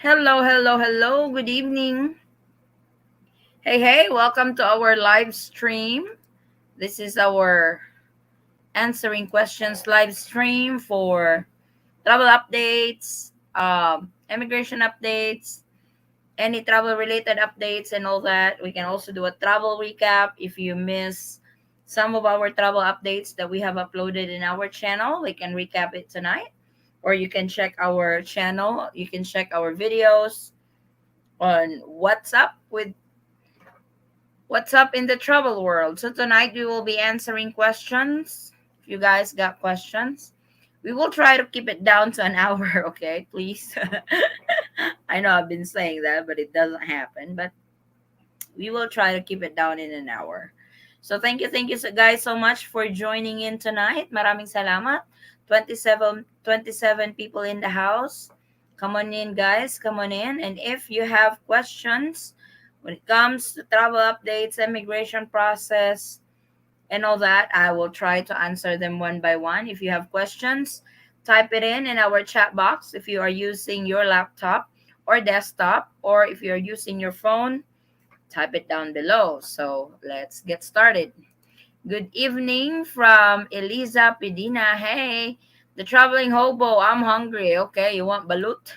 Hello, hello, hello. Good evening. Hey, hey, welcome to our live stream. This is our answering questions live stream for travel updates, immigration updates, any travel related updates, and all that. We can also do a travel recap if you miss some of our travel updates that we have uploaded in our channel. We can recap it tonight, or you can check our channel. You can check our videos on what's up in the travel world. So tonight we will be answering questions. If you guys got questions, we will try to keep it down to an hour, okay? Please. I know I've been saying that, but it doesn't happen. But we will try to keep it down in an hour. So thank you guys so much for joining in tonight. Maraming salamat. 27 people in the house. Come on in guys, come on in. And if you have questions when it comes to travel updates, immigration process, and all that, I will try to answer them one by one. If you have questions, type it in our chat box if you are using your laptop or desktop, or if you're using your phone, type it down below. So let's get started. Good evening from Eliza Pedina. Hey, the traveling hobo. I'm hungry. Okay, you want balut?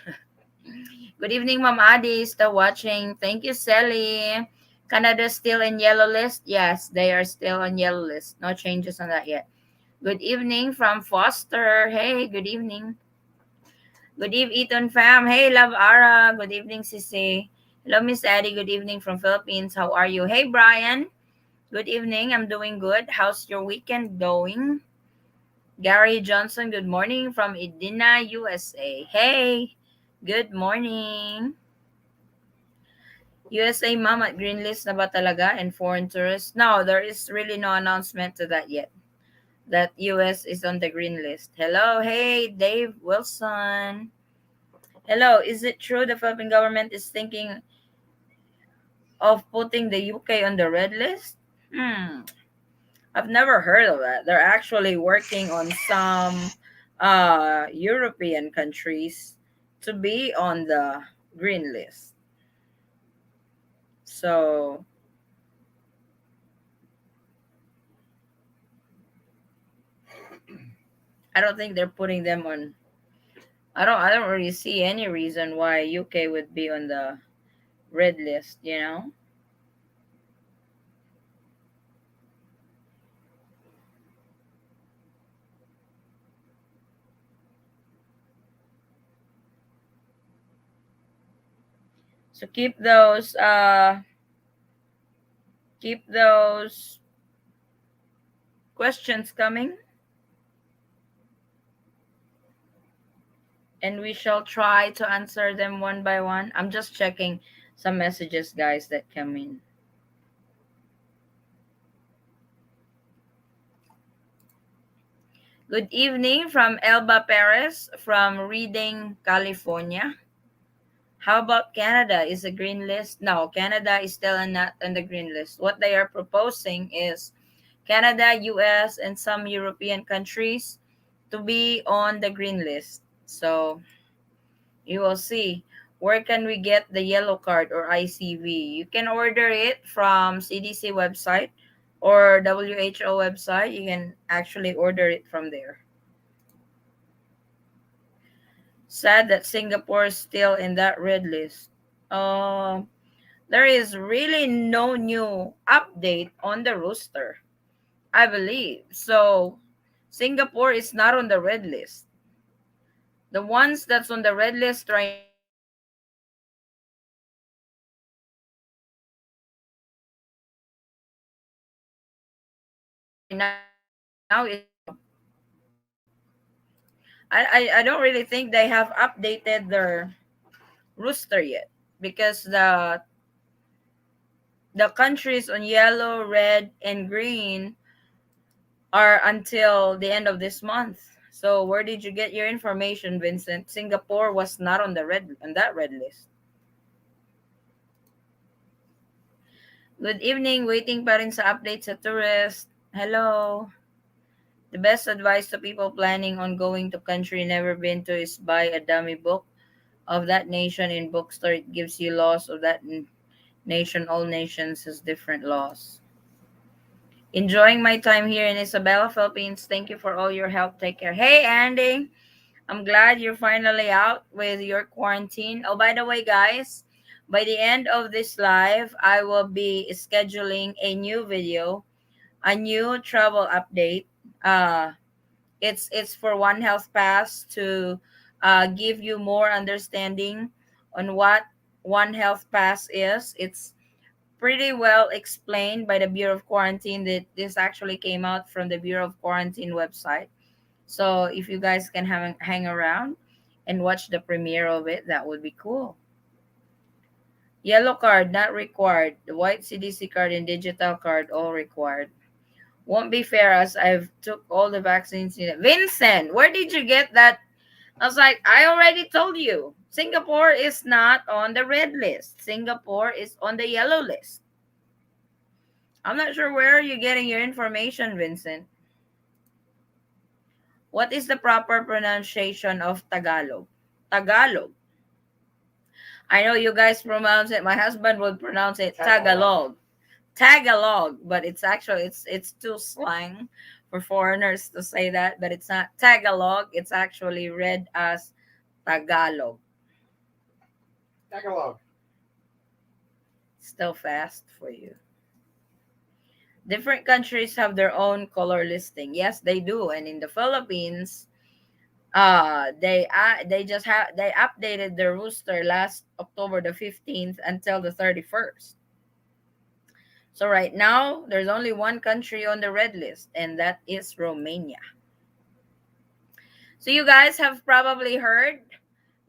Good evening, Ma'am Adi. Still watching. Thank you, Sally. Canada still in yellow list? Yes, they are still on yellow list. No changes on that yet. Good evening from Foster. Hey, good evening. Good evening, Eaton fam. Hey, love Ara. Good evening, Sissy. Hello, Miss Addie. Good evening from Philippines. How are you? Hey, Brian. Good evening. I'm doing good. How's your weekend going? Gary Johnson. Good morning from Edina, USA. Hey, good morning. USA ma'am at green list na ba talaga and foreign tourists? No, there is really no announcement to that yet. That US is on the green list. Hello, hey, Dave Wilson. Hello, is it true the Philippine government is thinking of putting the UK on the red list? I've never heard of that. They're actually working on some European countries to be on the green list. So I don't think they're putting them on. I don't really see any reason why UK would be on the red list, you know? So keep those questions coming, and we shall try to answer them one by one. I'm just checking some messages guys that come in. Good evening from Elba Perez from Reading, California. How about Canada? Is a green list? No, Canada is still not on the green list. What they are proposing is Canada, US, and some European countries to be on the green list. So you will see. Where can we get the yellow card or ICV? You can order it from CDC website or WHO website. You can actually order it from there. Sad that Singapore is still in that red list. There is really no new update on the rooster, I believe. So Singapore is not on the red list. The ones that's on the red list right now is I don't really think they have updated their rooster yet, because the countries on yellow, red, and green are until the end of this month. So where did you get your information, Vincent? Singapore was not on that red list. Good evening, waiting pa rin sa update sa tourist. Hello. The best advice to people planning on going to country never been to is buy a dummy book of that nation in bookstore, it gives you laws of that nation. All nations has different laws. Enjoying my time here in Isabela, Philippines. Thank you for all your help. Take care. Hey, Andy. I'm glad you're finally out with your quarantine. Oh, by the way, guys, by the end of this live, I will be scheduling a new video, a new travel update. It's for One Health Pass to give you more understanding on what One Health Pass is. It's pretty well explained by the Bureau of Quarantine. That this actually came out from the Bureau of Quarantine website. So if you guys can hang around and watch the premiere of it, that would be cool. Yellow card not required. The white CDC card and digital card all required. Won't be fair as I've took all the vaccines. Vincent, where did you get that? I was like, I already told you. Singapore is not on the red list. Singapore is on the yellow list. I'm not sure where you're getting your information, Vincent. What is the proper pronunciation of Tagalog? Tagalog. I know you guys pronounce it. My husband would pronounce it Tagalog. Tagalog, but it's actually it's too slang for foreigners to say that, but it's not Tagalog. It's actually read as Tagalog. Tagalog. Still fast for you. Different countries have their own color listing. Yes, they do. And in the Philippines, they updated their rooster last October the 15th until the 31st. So right now, there's only one country on the red list, and that is Romania. So you guys have probably heard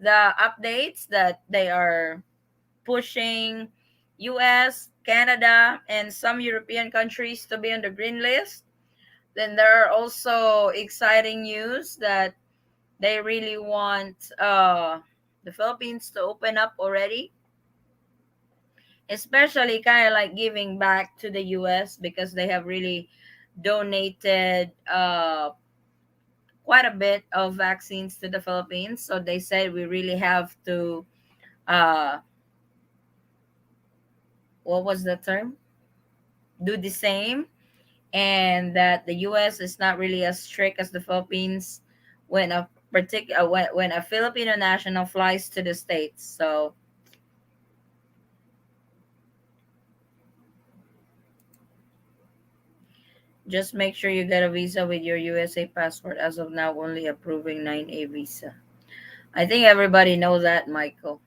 the updates that they are pushing US, Canada, and some European countries to be on the green list. Then there are also exciting news that they really want the Philippines to open up already, especially kind of like giving back to the US because they have really donated quite a bit of vaccines to the Philippines. So they said we really have to uh what was the term? Do the same, and that the US is not really as strict as the Philippines when a particular when a Filipino national flies to the States. So just make sure you get a visa with your USA passport. As of now, only approving 9A visa. I think everybody knows that, Michael.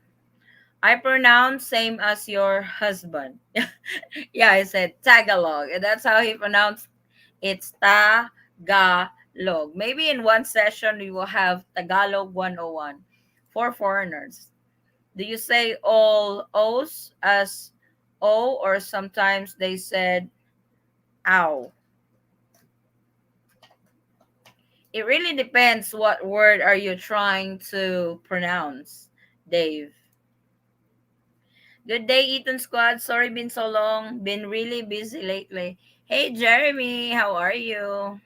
I pronounce same as your husband. Yeah, I said Tagalog. And that's how he pronounced it's Tagalog. Maybe in one session we will have Tagalog 101 for foreigners. Do you say all O's as O, or sometimes they said ow? It really depends what word are you trying to pronounce, Dave. Good day, Eaton Squad. Sorry been so long. Been really busy lately. Hey, Jeremy, how are you?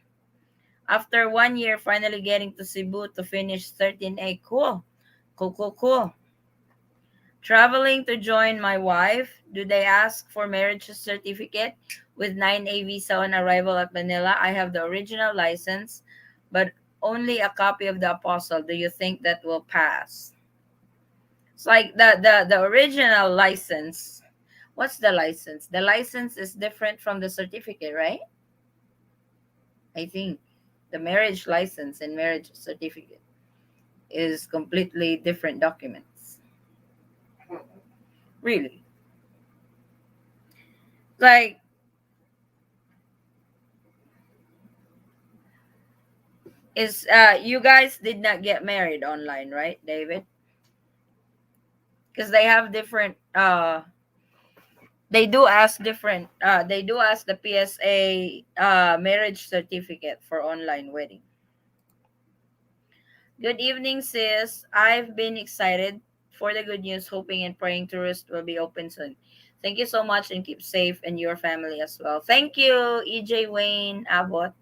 After 1 year, finally getting to Cebu to finish 13A. Cool. Cool, cool, cool. Traveling to join my wife. Do they ask for marriage certificate with 9A visa on arrival at Manila? I have the original license, but only a copy of the apostle. Do you think that will pass? It's like the original license. What's the license? The license is different from the certificate, right? I think the marriage license and marriage certificate is completely different documents. Really? Like, is you guys did not get married online, right, David? Because they have different they do ask the PSA marriage certificate for online wedding. Good evening, sis. I've been excited for the good news, hoping and praying tourists will be open soon. Thank you so much and keep safe and your family as well. Thank you, EJ Wayne Abbott.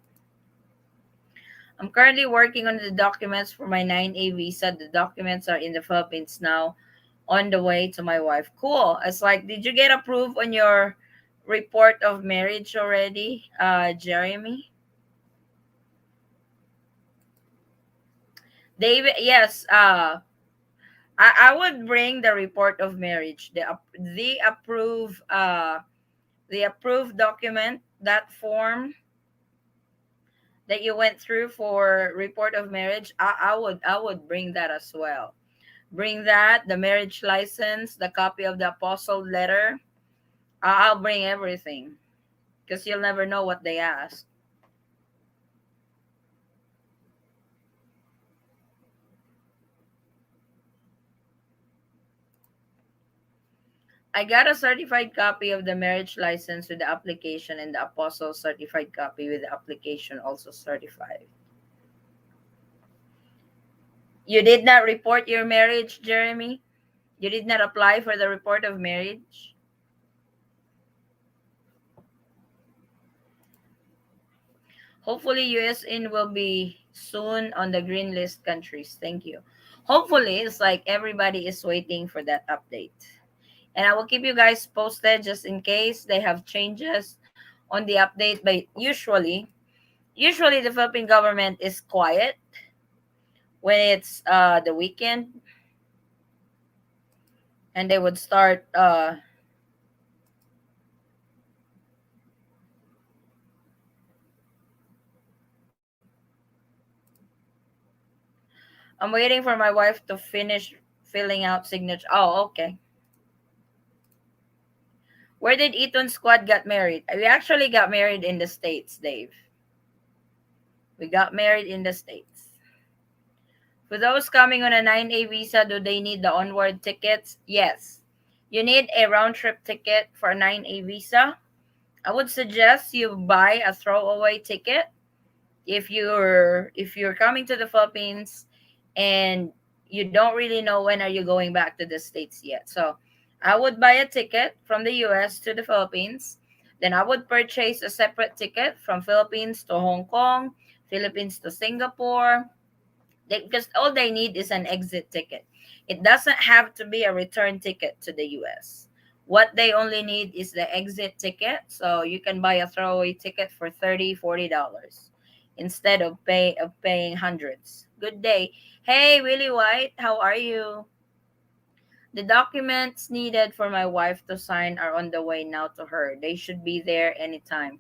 I'm currently working on the documents for my 9A visa. The documents are in the Philippines now, on the way to my wife. Cool. It's like, did you get approved on your report of marriage already, Jeremy? David, yes. I would bring the report of marriage, the approved document, that form that you went through for report of marriage. I would bring that as well. Bring that, the marriage license, the copy of the apostle letter. I'll bring everything because you'll never know what they ask. I got a certified copy of the marriage license with the application, and the apostle certified copy with the application also certified. You did not report your marriage, Jeremy? You did not apply for the report of marriage? Hopefully, US in will be soon on the green list countries. Thank you. Hopefully, it's like everybody is waiting for that update. And I will keep you guys posted just in case they have changes on the update. But usually the Philippine government is quiet when it's the weekend, and they would start I'm waiting for my wife to finish filling out signature. Oh, okay. Where did Eaton squad got married? We actually got married in the States, Dave. We got married in the States. For those coming on a 9A visa, do they need the onward tickets? Yes. You need a round trip ticket for a 9A visa. I would suggest you buy a throwaway ticket if you're coming to the Philippines and you don't really know when are you going back to the States yet. So I would buy a ticket from the US to the Philippines. Then I would purchase a separate ticket from Philippines to Hong Kong, Philippines to Singapore, because all they need is an exit ticket. It doesn't have to be a return ticket to the US. What they only need is the exit ticket. So you can buy a throwaway ticket for $30, $40 instead of paying hundreds. Good day. Hey, Willie White, how are you? The documents needed for my wife to sign are on the way now to her. They should be there anytime.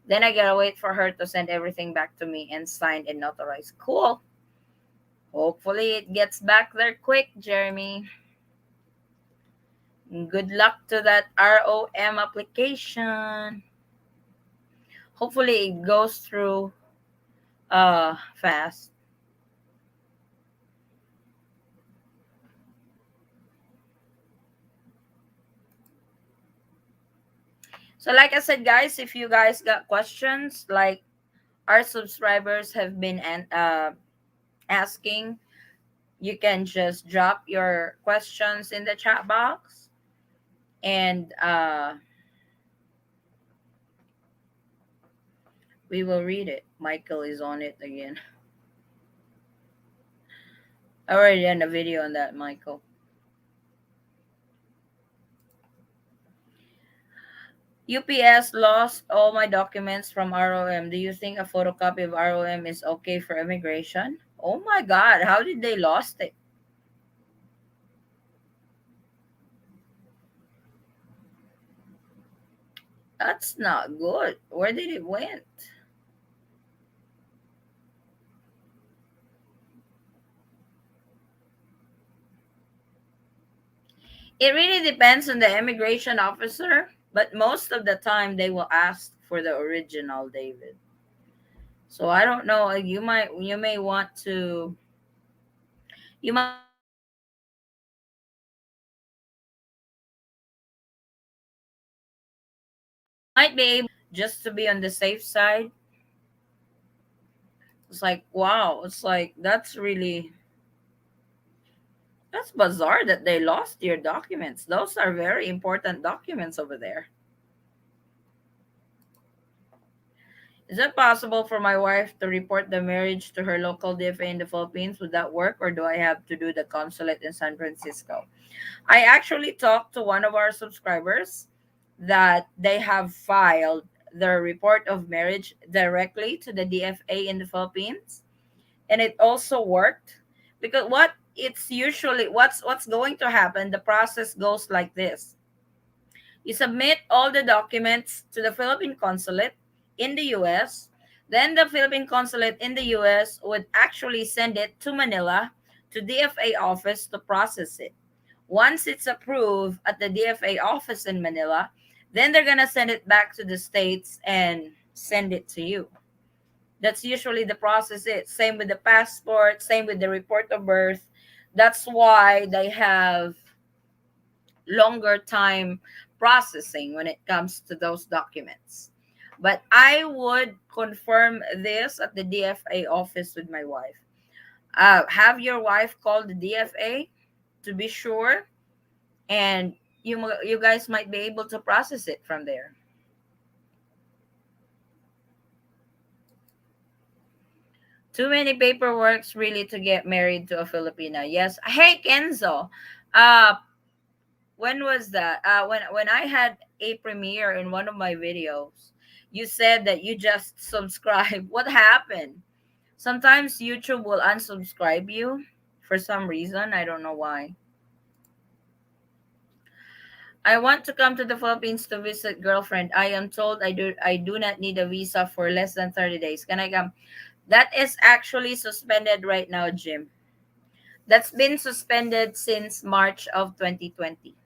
Then I gotta wait for her to send everything back to me and signed and notarized. Cool. Hopefully it gets back there quick, Jeremy. Good luck to that ROM application. Hopefully it goes through fast. So like I said, guys, if you guys got questions, like our subscribers have been asking, you can just drop your questions in the chat box, and we will read it. Michael is on it again. I already done a video on that, Michael. UPS lost all my documents from ROM. Do you think a photocopy of ROM is okay for immigration? Oh my God, how did they lost it? That's not good. Where did it went? It really depends on the immigration officer, but most of the time they will ask for the original, David. So I don't know. You may want to you might be able to check with your immigration officer just to be on the safe side. It's like, wow, it's like that's bizarre that they lost your documents. Those are very important documents over there. Is it possible for my wife to report the marriage to her local DFA in the Philippines? Would that work, or do I have to do the consulate in San Francisco? I actually talked to one of our subscribers that they have filed their report of marriage directly to the DFA in the Philippines, and it also worked because what's going to happen, the process goes like this. You submit all the documents to the Philippine consulate in the US. Then the Philippine consulate in the US would actually send it to Manila to DFA office to process it. Once it's approved at the DFA office in Manila, then they're going to send it back to the States and send it to you. That's usually the process. Same with the passport, same with the report of birth. That's why they have longer time processing when it comes to those documents. But I would confirm this at the DFA office with my wife. Have your wife call the DFA to be sure, and you guys might be able to process it from there. Too many paperworks really to get married to a Filipina. Yes. Hey Kenzo, uh, when was that? When I had a premiere in one of my videos, you said that you just subscribe. What happened? Sometimes YouTube will unsubscribe you for some reason. I don't know why. I want to come to the Philippines to visit girlfriend. I am told I do not need a visa for less than 30 days. Can I come? That is actually suspended right now, Jim. That's been suspended since March of 2020.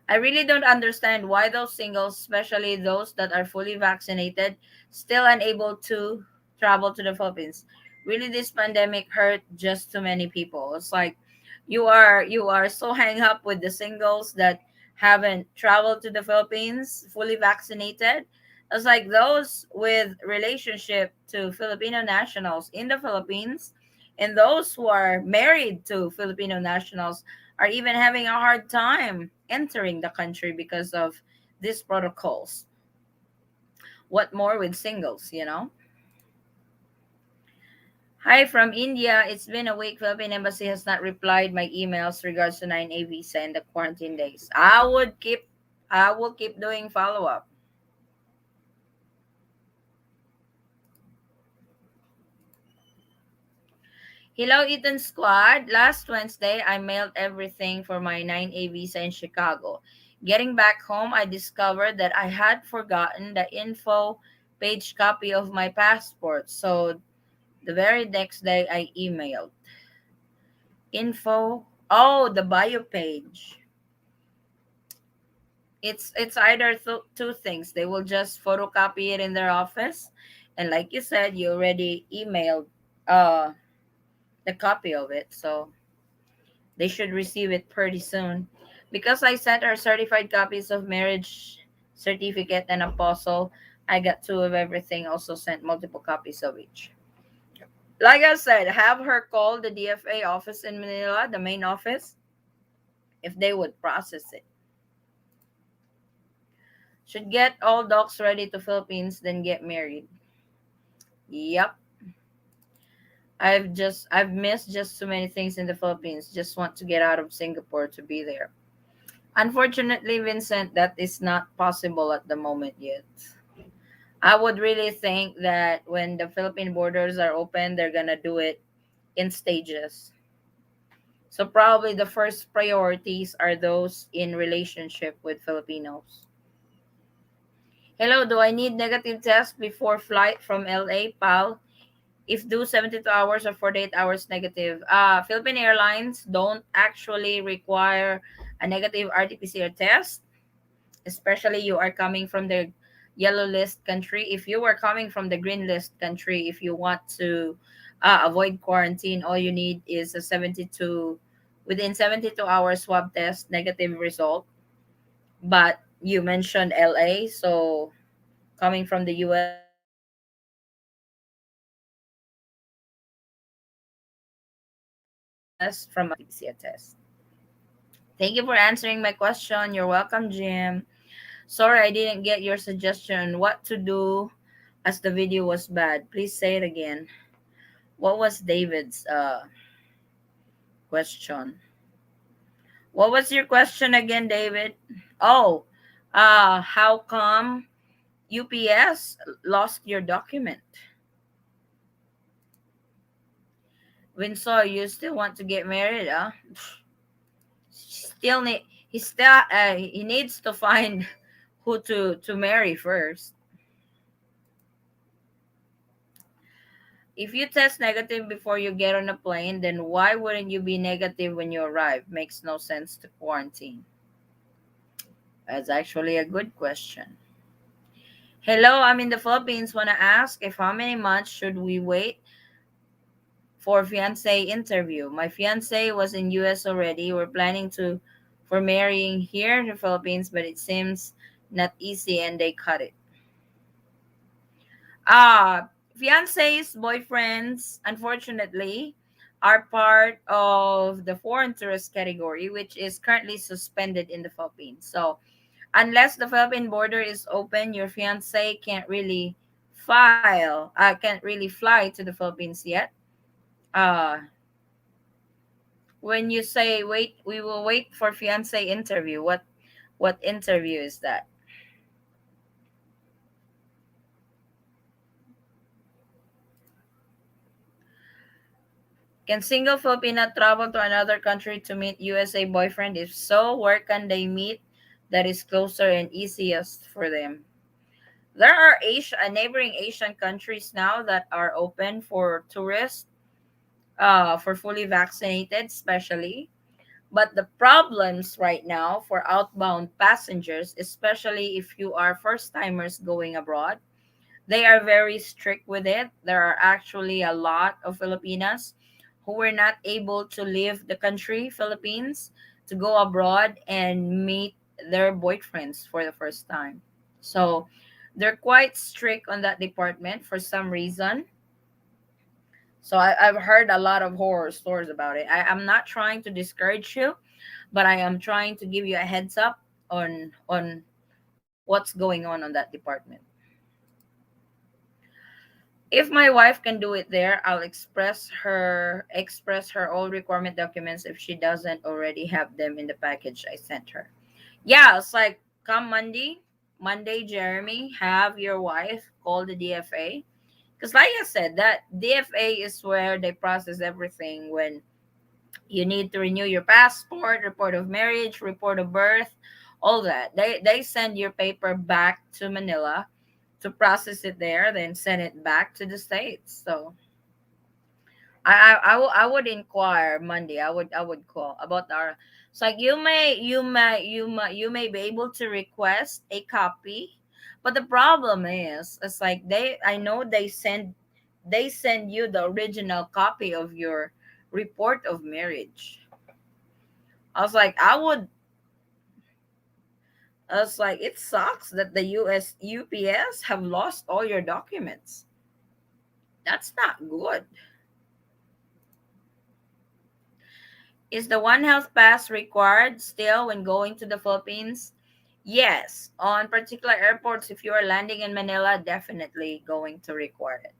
I really don't understand why those singles, especially those that are fully vaccinated, still unable to travel to the Philippines. Really, this pandemic hurt just too many people. It's like you are so hang up with the singles that haven't traveled to the Philippines, fully vaccinated. It's like those with relationship to Filipino nationals in the Philippines, and those who are married to Filipino nationals are even having a hard time entering the country because of these protocols. What more with singles? Hi from India. It's been a week. Philippine Embassy has not replied my emails regards to 9A visa and the quarantine days. I will keep doing follow up. Hello, Eaton Squad. Last Wednesday, I mailed everything for my 9A visa in Chicago. Getting back home, I discovered that I had forgotten the info page copy of my passport. So the very next day, I emailed info. Oh, the bio page. It's either two things. They will just photocopy it in their office, and like you said, you already emailed uh the copy of it. So they should receive it pretty soon. Because I sent her certified copies of marriage certificate and apostle, I got two of everything, also sent multiple copies of each. Like I said, have her call the DFA office in Manila, the main office, if they would process it. Should get all docs ready to Philippines, then get married. Yep. I've missed just too many things in the Philippines. Just want to get out of Singapore to be there. Unfortunately, Vincent, that is not possible at the moment yet. I would really think that when the Philippine borders are open, they're gonna do it in stages. So probably the first priorities are those in relationship with Filipinos. Hello, do I need negative test before flight from LA, pal? If due 72 hours or 48 hours negative. Philippine Airlines don't actually require a negative RT-PCR test, especially you are coming from the yellow list country. If you are coming from the green list country, if you want to avoid quarantine, all you need is a 72 within 72 hours swab test negative result. But you mentioned LA, so coming from the US, you don't require a negative test from RT-PCR test. Thank you for answering my question. You're welcome, Jim. Sorry, I didn't get your suggestion. What to do as the video was bad? Please say it again. What was David's question? What was your question again, David? Oh, how come UPS lost your document? Winsor, you still want to get married, huh? Still need he needs to find who to marry first. If you test negative before you get on a plane, then why wouldn't you be negative when you arrive? Makes no sense to quarantine. That's actually a good question. Hello, I'm in the Philippines. Wanna ask if how many months should we wait for fiance interview? My fiance was in US already. We're planning to for marrying here in the Philippines, but it seems not easy and they cut it. Fiancés, boyfriends, unfortunately, are part of the foreign tourist category, which is currently suspended in the Philippines. So, unless the Philippine border is open, your fiance can't really fly to the Philippines yet. Uh, when you say wait, we will wait for fiance interview. What interview is that? Can single Filipina travel to another country to meet USA boyfriend? If so, where can they meet that is closer and easiest for them? There are neighboring Asian countries now that are open for tourists, for fully vaccinated, especially. But the problems right now for outbound passengers, especially if you are first timers going abroad, they are very strict with it. There are actually a lot of Filipinas who were not able to leave the country, Philippines, to go abroad and meet their boyfriends for the first time. So they're quite strict on that department for some reason. So I've heard a lot of horror stories about it. I'm not trying to discourage you, but I am trying to give you a heads up on what's going on that department. If my wife can do it there, I'll express her all requirement documents if she doesn't already have them in the package I sent her. Yeah, it's like come Monday, Jeremy, have your wife call the DFA. Because like I said, that DFA is where they process everything when you need to renew your passport, report of marriage, report of birth, all that. They send your paper back to Manila to process it there, then send it back to the States. So I would inquire Monday. I would call about our. It's like you may be able to request a copy, but the problem is it's like I know they send you the original copy of your report of marriage. I was like it sucks that the US UPS have lost all your documents. That's not good. Is the One Health Pass required still when going to the Philippines? Yes, on particular airports, if you are landing in Manila, definitely going to require it.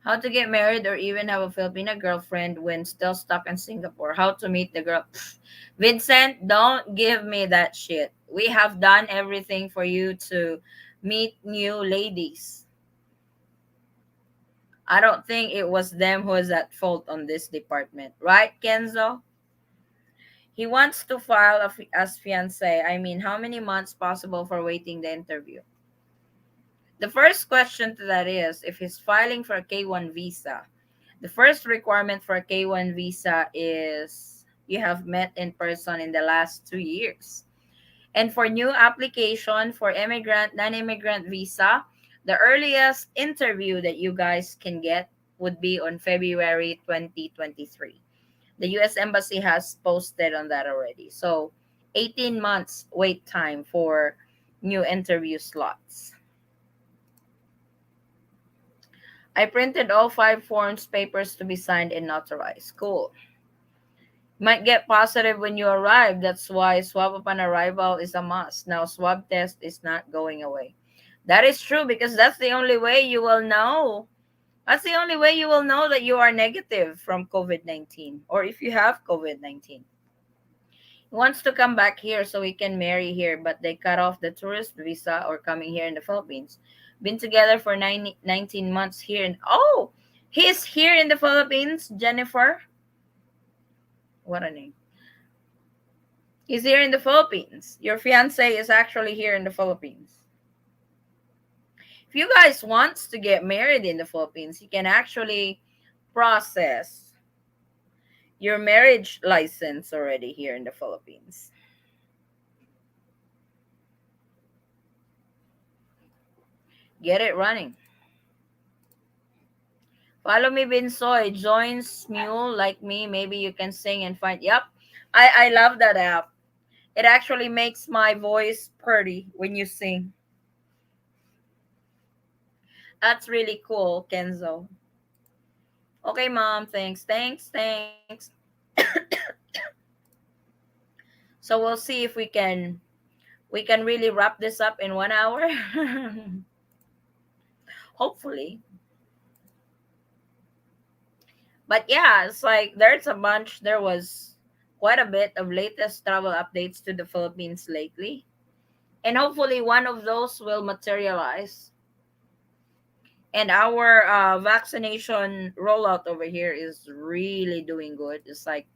How to get married or even have a Filipina girlfriend when still stuck in Singapore? How to meet the girl? Vincent, don't give me that shit. We have done everything for you to meet new ladies. I don't think it was them who is at fault on this department. Right, Kenzo? He wants to file as fiance. I mean, how many months possible for waiting the interview? The first question to that is if he's filing for a K1 visa. The first requirement for a K1 visa is you have met in person in the last 2 years. And for new application for immigrant, non-immigrant visa, the earliest interview that you guys can get would be on February 2023. The US Embassy has posted on that already. So 18 months wait time for new interview slots. I printed all 5 forms papers to be signed and notarized. Cool. might get positive when you arrive. That's why swab upon arrival is a must. Now, swab test is not going away. That is true because that's the only way you will know. That's the only way you will know that you are negative from COVID 19 or if you have COVID 19. He wants to come back here so he can marry here, but they cut off the tourist visa or coming here in the Philippines. Been together for 19 months here. Oh, he's here in the Philippines, Jennifer. What a name. He's here in the Philippines. Your fiance is actually here in the Philippines. If you guys wants to get married in the Philippines, you can actually process your marriage license already here in the Philippines. Get it running. Follow me, Binsoy. Joins Mule like me. Maybe you can sing and find. Yep. I love that app. It actually makes my voice pretty when you sing. That's really cool, Kenzo. Okay, mom. Thanks. Thanks. Thanks. So we'll see if we can really wrap this up in 1 hour. Hopefully. But yeah, it's like there's a bunch. There was quite a bit of latest travel updates to the Philippines lately. And hopefully one of those will materialize. And our vaccination rollout over here is really doing good. It's like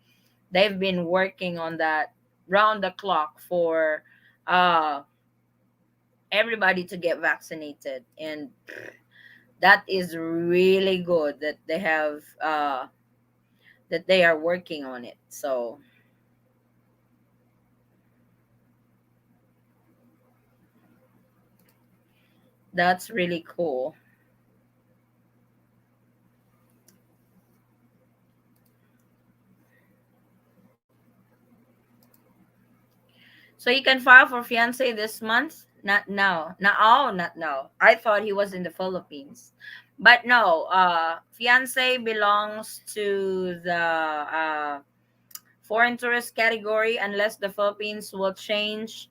they've been working on that round the clock for uh, everybody to get vaccinated. And that is really good that they are working on it. So that's really cool. So you can file for fiance this month? Not now. No, oh, not now. I thought he was in the Philippines. But no, fiance belongs to the foreign tourist category unless the Philippines will change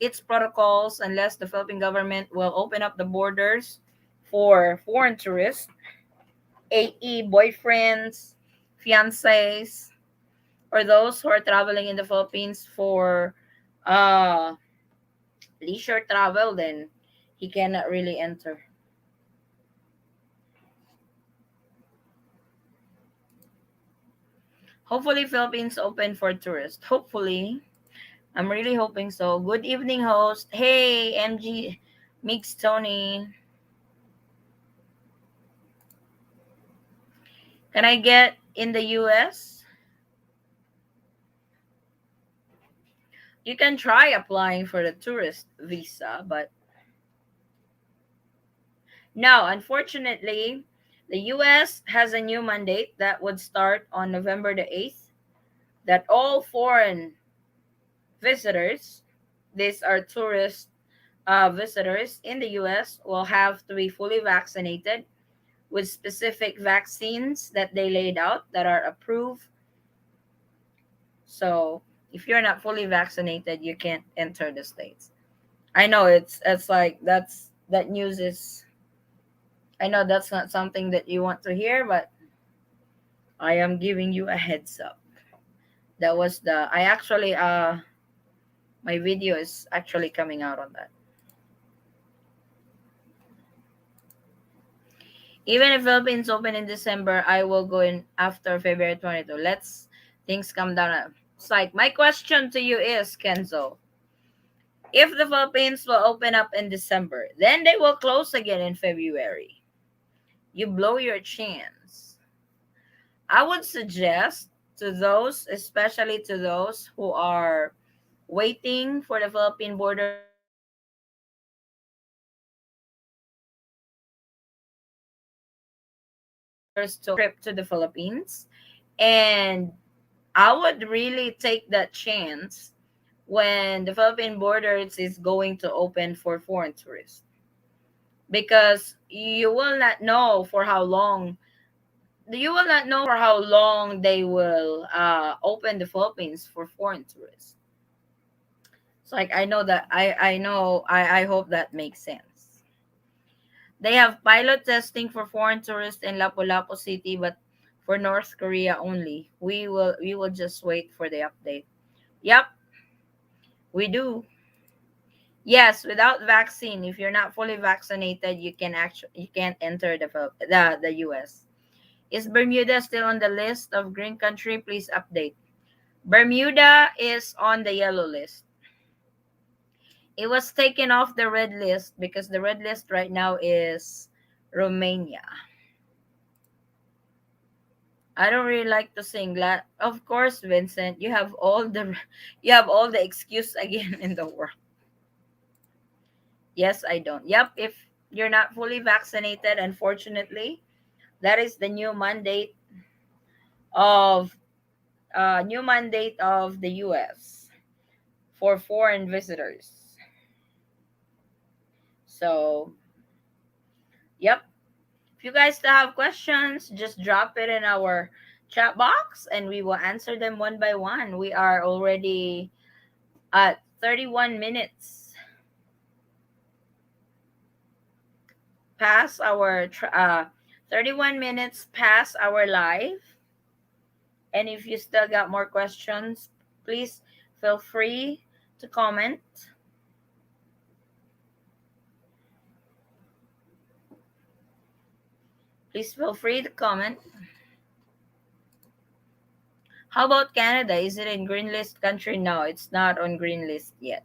its protocols, unless the Philippine government will open up the borders for foreign tourists, AE boyfriends, fiancés, or those who are traveling in the Philippines for uh leisure travel, then he cannot really enter. Hopefully Philippines open for tourists. Hopefully. I'm really hoping so. Good evening, host. Hey, MG Mix Tony. Can I get in the US? You can try applying for the tourist visa, but no, unfortunately, the US has a new mandate that would start on November the 8th that all foreign visitors, these are tourist visitors in the US, will have to be fully vaccinated with specific vaccines that they laid out that are approved. So if you're not fully vaccinated, you can't enter the states. I know it's like that news is. I know that's not something that you want to hear, but I am giving you a heads up. That was the I actually my video is actually coming out on that. Even if Philippines open in December, I will go in after February 22. Let's things come down. It's like my question to you is, Kenzo, if the Philippines will open up in December, then they will close again in February. You blow your chance. I would suggest to those, especially to those who are waiting for the Philippine borders to open trip to the Philippines. And I would really take that chance when the Philippine borders is going to open for foreign tourists because you will not know for how long you will not know for how long they will open the Philippines for foreign tourists. It's like I know that I know I hope that makes sense. They have pilot testing for foreign tourists in Lapu-Lapu City, but for North Korea only. We will just wait for the update. Yep, we do. Yes, without vaccine, if you're not fully vaccinated, you can't enter the US. Is Bermuda still on the list of green country? Please update. Bermuda is on the yellow list. It was taken off the red list because the red list right now is Romania. I don't really like to sing. Of course, Vincent, you have all the excuse again in the world. Yes, I don't. Yep, if you're not fully vaccinated, unfortunately, that is the of new mandate of the US for foreign visitors. So, yep. If you guys still have questions, just drop it in our chat box and we will answer them one by one. We are already at 31 minutes past our 31 minutes past our live. And if you still got more questions, please feel free to comment. Please feel free to comment. How about Canada? Is it in green list country? No, it's not on green list yet.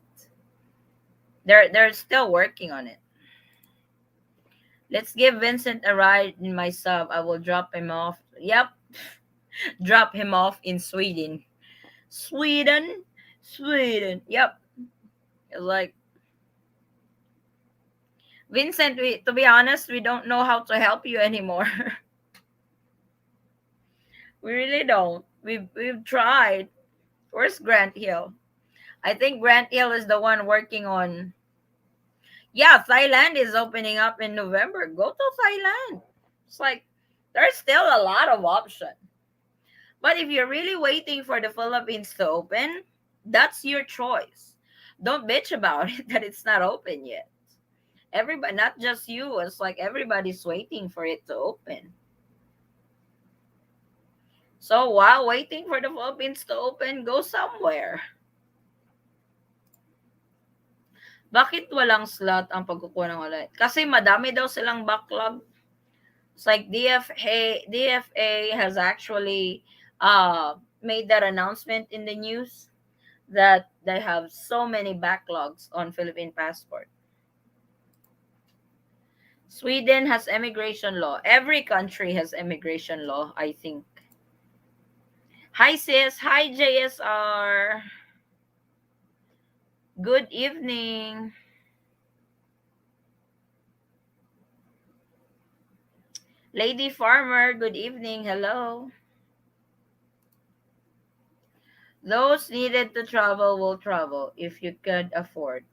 They're still working on it. Let's give Vincent a ride in my sub. I will drop him off. Yep, drop him off in Sweden. Sweden, Sweden. Yep. Like Vincent, to be honest, we don't know how to help you anymore. We really don't. We've tried. Where's Grant Hill? I think Grant Hill is the one working on. Yeah, Thailand is opening up in November. Go to Thailand. It's like there's still a lot of options. But if you're really waiting for the Philippines to open, that's your choice. Don't bitch about it that it's not open yet. Everybody, not just you, it's like everybody's waiting for it to open. So while waiting for the Philippines to open, go somewhere. Bakit walang slot ang pagkukuha ng ulit? Kasi madami daw silang backlog. It's like DFA has actually made that announcement in the news that they have so many backlogs on Philippine passport. Sweden has immigration law. Every country has immigration law, I think. Hi sis, hi JSR. Good evening. Lady Farmer, good evening. Hello. Those needed to travel will travel if you could afford.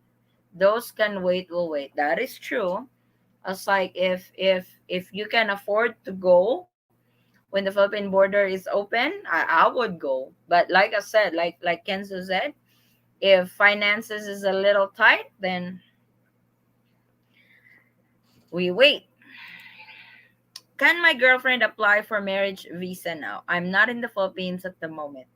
Those can wait will wait. That is true. As like if you can afford to go when the Philippine border is open, I would go. But like I said, like Kenzo said, if finances is a little tight, then we wait. Can my girlfriend apply for marriage visa now? I'm not in the Philippines at the moment.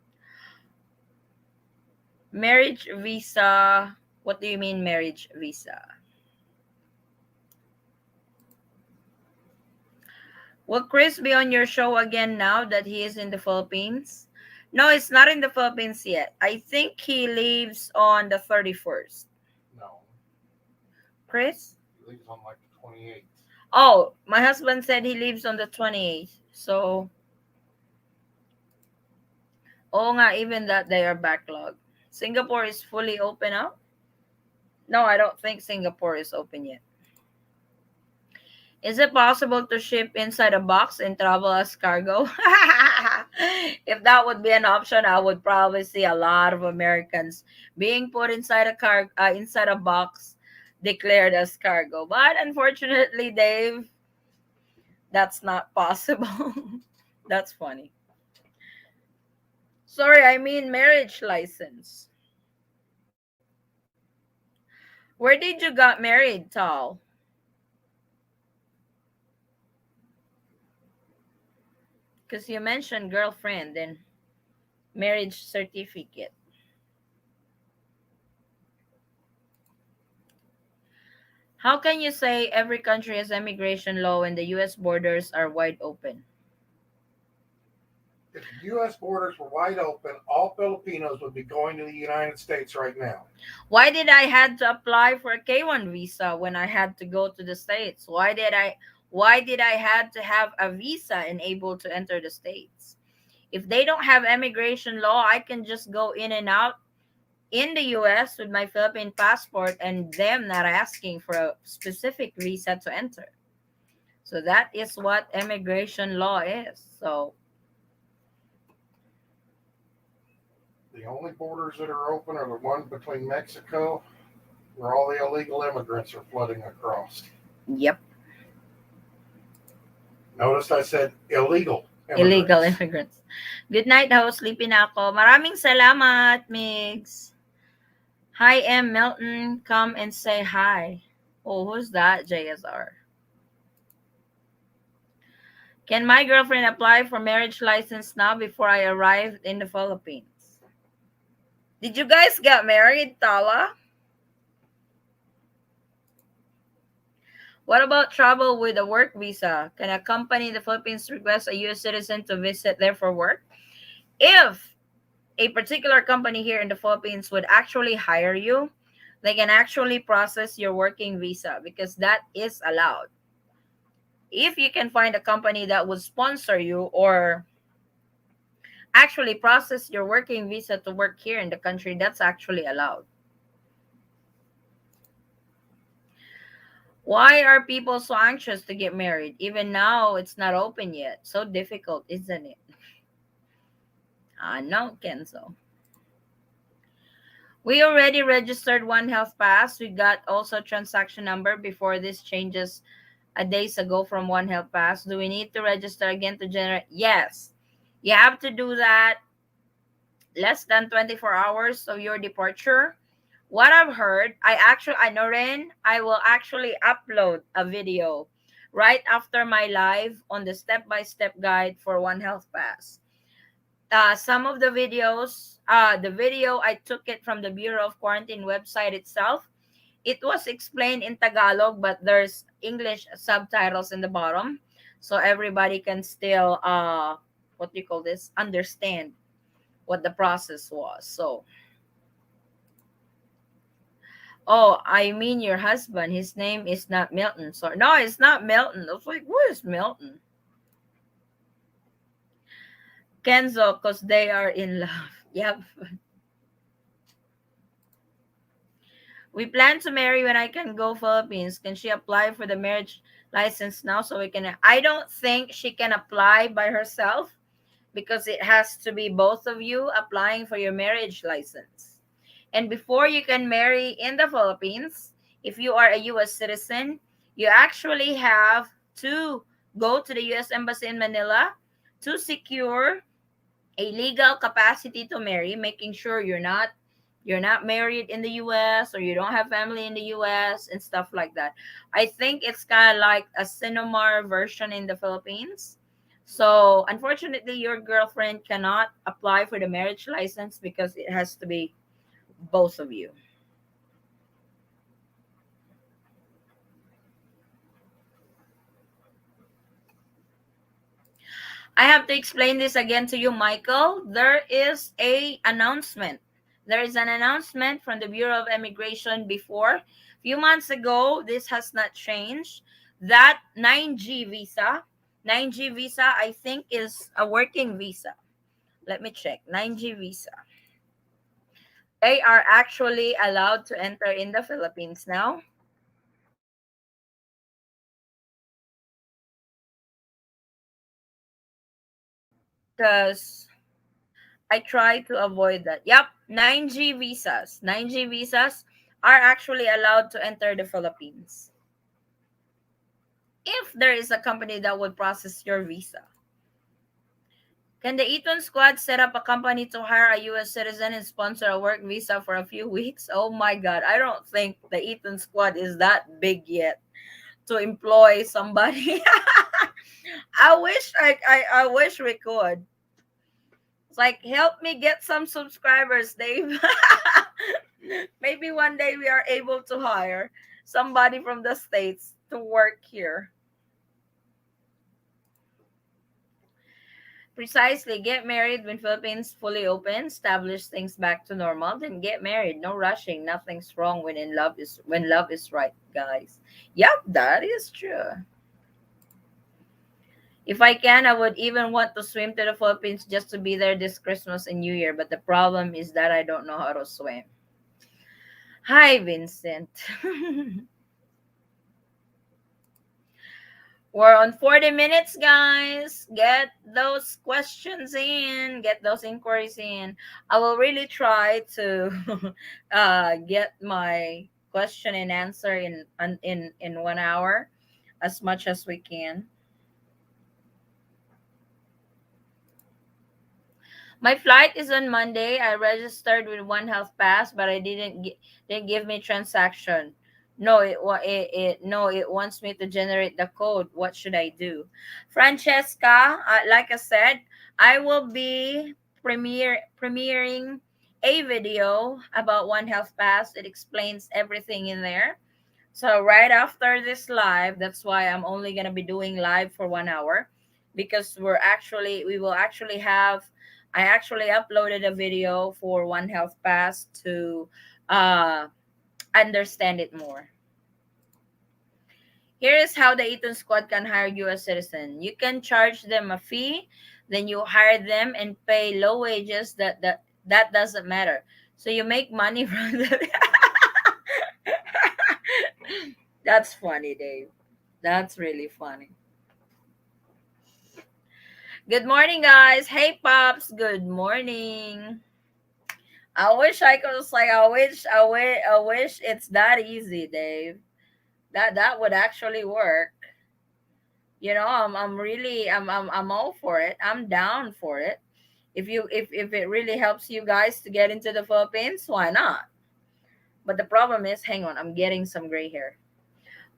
Marriage visa. What do you mean marriage visa? Will Chris be on your show again now that he is in the Philippines? No, it's not in the Philippines yet. I think he leaves on the 31st. No, Chris? he leaves on like the 28th. Oh, my husband said he leaves on the 28th. So, oh nga, even that they are backlogged. Singapore is fully open up? No, I don't think Singapore is open yet. Is it possible to ship inside a box and travel as cargo? If that would be an option, I would probably see a lot of Americans being put inside inside a box declared as cargo. But unfortunately, Dave, that's not possible. That's funny. Sorry, I mean marriage license. Where did you got married, Tal? Because you mentioned girlfriend and marriage certificate. How can you say every country has immigration law when the US borders are wide open? If the U.S. borders were wide open, all Filipinos would be going to the United States right now. Why did I had to apply for a K1 visa when I had to go to the States? Why did I had to have a visa and able to enter the States? If they don't have immigration law, I can just go in and out in the US with my Philippine passport and them not asking for a specific visa to enter. So that is what immigration law is. So The only borders that are open are the one between Mexico, where all the illegal immigrants are flooding across. yep, Notice I said illegal illegal immigrants. immigrants. Good night, ho. Sleepy na ako. Maraming salamat, Migs. Hi, M. Milton. Come and say hi. Oh, who's that, JSR? Can my girlfriend apply for marriage license now before I arrive in the Philippines? Did you guys get married, Tala? What about travel with a work visa? Can a company in the Philippines request a U.S. citizen to visit there for work? If a particular company here in the Philippines would actually hire you, they can actually process your working visa because that is allowed. If you can find a company that would sponsor you or actually process your working visa to work here in the country, that's actually allowed. Why are people so anxious to get married? Even now, it's not open yet. So difficult, isn't it? No, Kenzo. We already registered One Health Pass. We got also transaction number before this changes a days ago from One Health Pass. Do we need to register again to generate? Yes. You have to do that less than 24 hours of your departure. What I've heard, I know Ren, I will actually upload a video right after my live on the step-by-step guide for One Health Pass. Some of the video I took it from the Bureau of Quarantine website itself. It was explained in Tagalog, but there's English subtitles in the bottom, so everybody can still what do you call this? Understand what the process was. So, oh, I mean your husband. His name is not Milton. Sorry, no, it's not Milton. I was like, what is Milton? Kenzo, cause they are in love. Yep. We plan to marry when I can go Philippines. Can she apply for the marriage license now so we can? I don't think she can apply by herself because it has to be both of you applying for your marriage license. And before you can marry in the Philippines, if you are a US citizen, you actually have to go to the US Embassy in Manila to secure a legal capacity to marry, making sure you're not married in the US or you don't have family in the US and stuff like that. I think it's kind of like a Cinemar version in the Philippines. So, unfortunately, your girlfriend cannot apply for the marriage license because it has to be both of you. I have to explain this again to you, Michael. There is a announcement. There is an announcement from the Bureau of Immigration before. A few months ago, this has not changed. That 9G visa, 9G visa, I think is a working visa. Let me check. 9G visa. They are actually allowed to enter in the Philippines now. Because I try to avoid that. Yep, 9G visas. 9G visas are actually allowed to enter the Philippines if there is a company that would process your visa. Can the Eaton squad set up a company to hire a US citizen and sponsor a work visa for a few weeks? Oh my god, I don't think the Eaton squad is that big yet to employ somebody. I wish we could. It's like help me get some subscribers, Dave. Maybe one day we are able to hire somebody from the States to work here. Precisely, get married when Philippines fully open, establish things back to normal, then get married. No rushing. Nothing's wrong when love is right, guys. Yep, that is true. If I can, I would even want to swim to the Philippines just to be there this Christmas and New Year, but the problem is that I don't know how to swim. Hi, Vincent. We're on 40 minutes, guys. Get those questions in, get those inquiries in. I will really try to get my question and answer in 1 hour as much as we can. My flight is on Monday. I registered with One Health Pass, but I didn't give me transaction. No, it wants me to generate the code. What should I do? Francesca, like I said, I will be premiering a video about One Health Pass. It explains everything in there. So right after this live, that's why I'm only gonna be doing live for 1 hour, because we will actually have. I actually uploaded a video for One Health Pass to uh, understand it more. Here is how the Eaton Squad can hire U.S. citizen. You can charge them a fee, then you hire them and pay low wages. That doesn't matter. So you make money from the. That's funny, Dave. That's really funny. Good morning, guys. Hey, Pops. Good morning. I wish I could just like I wish it's that easy, Dave. That would actually work. I'm really I'm all for it. I'm down for it. If it really helps you guys to get into the Philippines, why not? But the problem is, hang on, I'm getting some gray hair.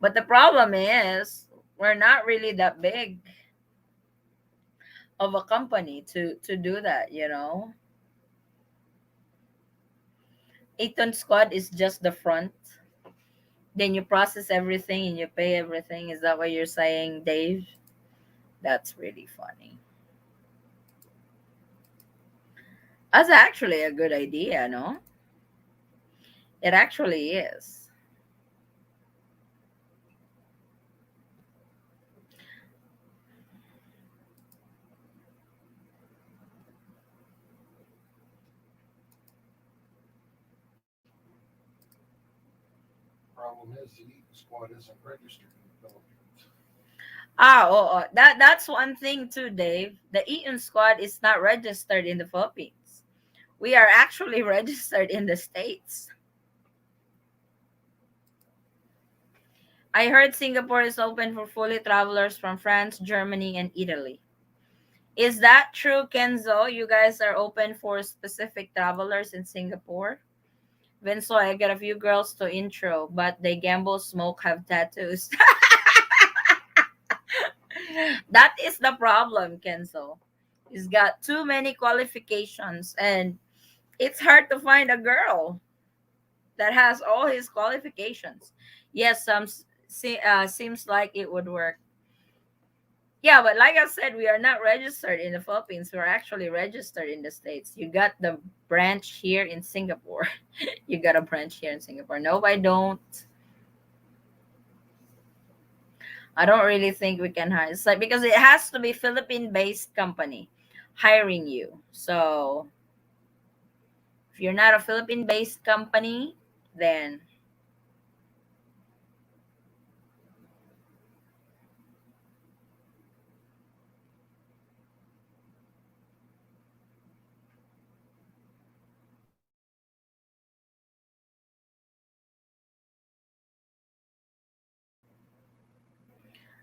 But the problem is, we're not really that big of a company to do that. Eaton Squad is just the front. Then you process everything and you pay everything. Is that what you're saying, Dave? That's really funny. That's actually a good idea, no? It actually is. Problem is, the Eaton squad isn't registered in the Philippines. That's one thing too, Dave. The Eaton Squad is not registered in the Philippines. We are actually registered in the States. I heard Singapore is open for fully travelers from France, Germany, and Italy. Is that true, Kenzo? You guys are open for specific travelers in Singapore? Vinso, I got a few girls to intro, but they gamble, smoke, have tattoos. That is the problem, Kenzo. He's got too many qualifications, and it's hard to find a girl that has all his qualifications. Yes, seems like it would work. Yeah, but like I said, we are not registered in the Philippines. We're actually registered in the States. You got the branch here in Singapore. You got a branch here in Singapore. No, I don't. I don't really think we can hire. It's like because it has to be Philippine-based company hiring you. So if you're not a Philippine-based company, then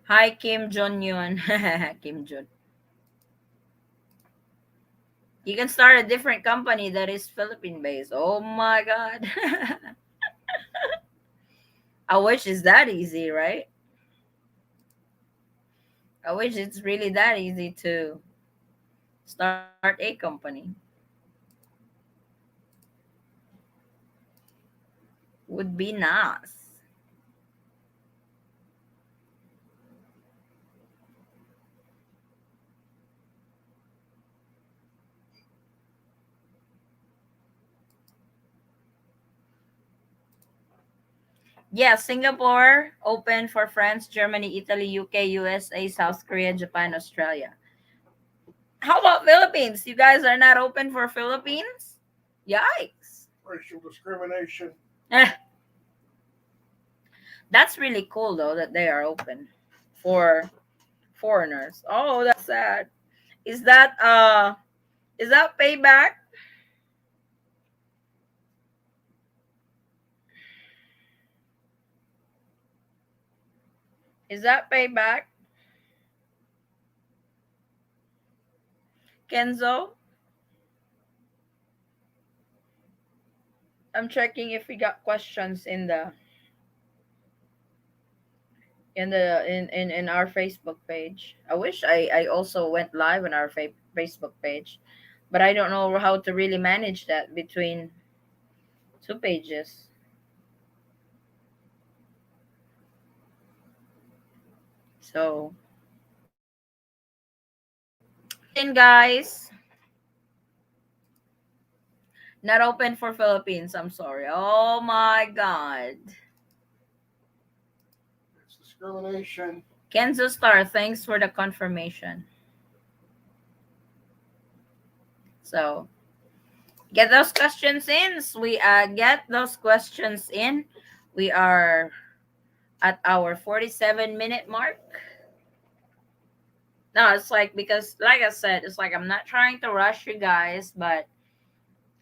hi Kim Jong Yun. Kim Jong. You can start a different company that is Philippine based. Oh my god. I wish it's that easy, right? I wish it's really that easy to start a company. Would be nice. Yeah, Singapore open for France, Germany, Italy, UK, USA, South Korea, Japan, Australia. How about Philippines? You guys are not open for Philippines? Yikes. Racial discrimination. Eh, that's really cool though that they are open for foreigners. Oh, that's sad. Is that payback? Is that payback? Kenzo? I'm checking if we got questions in our Facebook page. I wish I also went live on our Facebook page, but I don't know how to really manage that between two pages. So in guys, not open for Philippines. I'm sorry. Oh my god. It's discrimination. Kenzo Star, thanks for the confirmation. So get those questions in. We get those questions in. We are at our 47-minute mark. No, it's like because like I said, it's like I'm not trying to rush you guys, but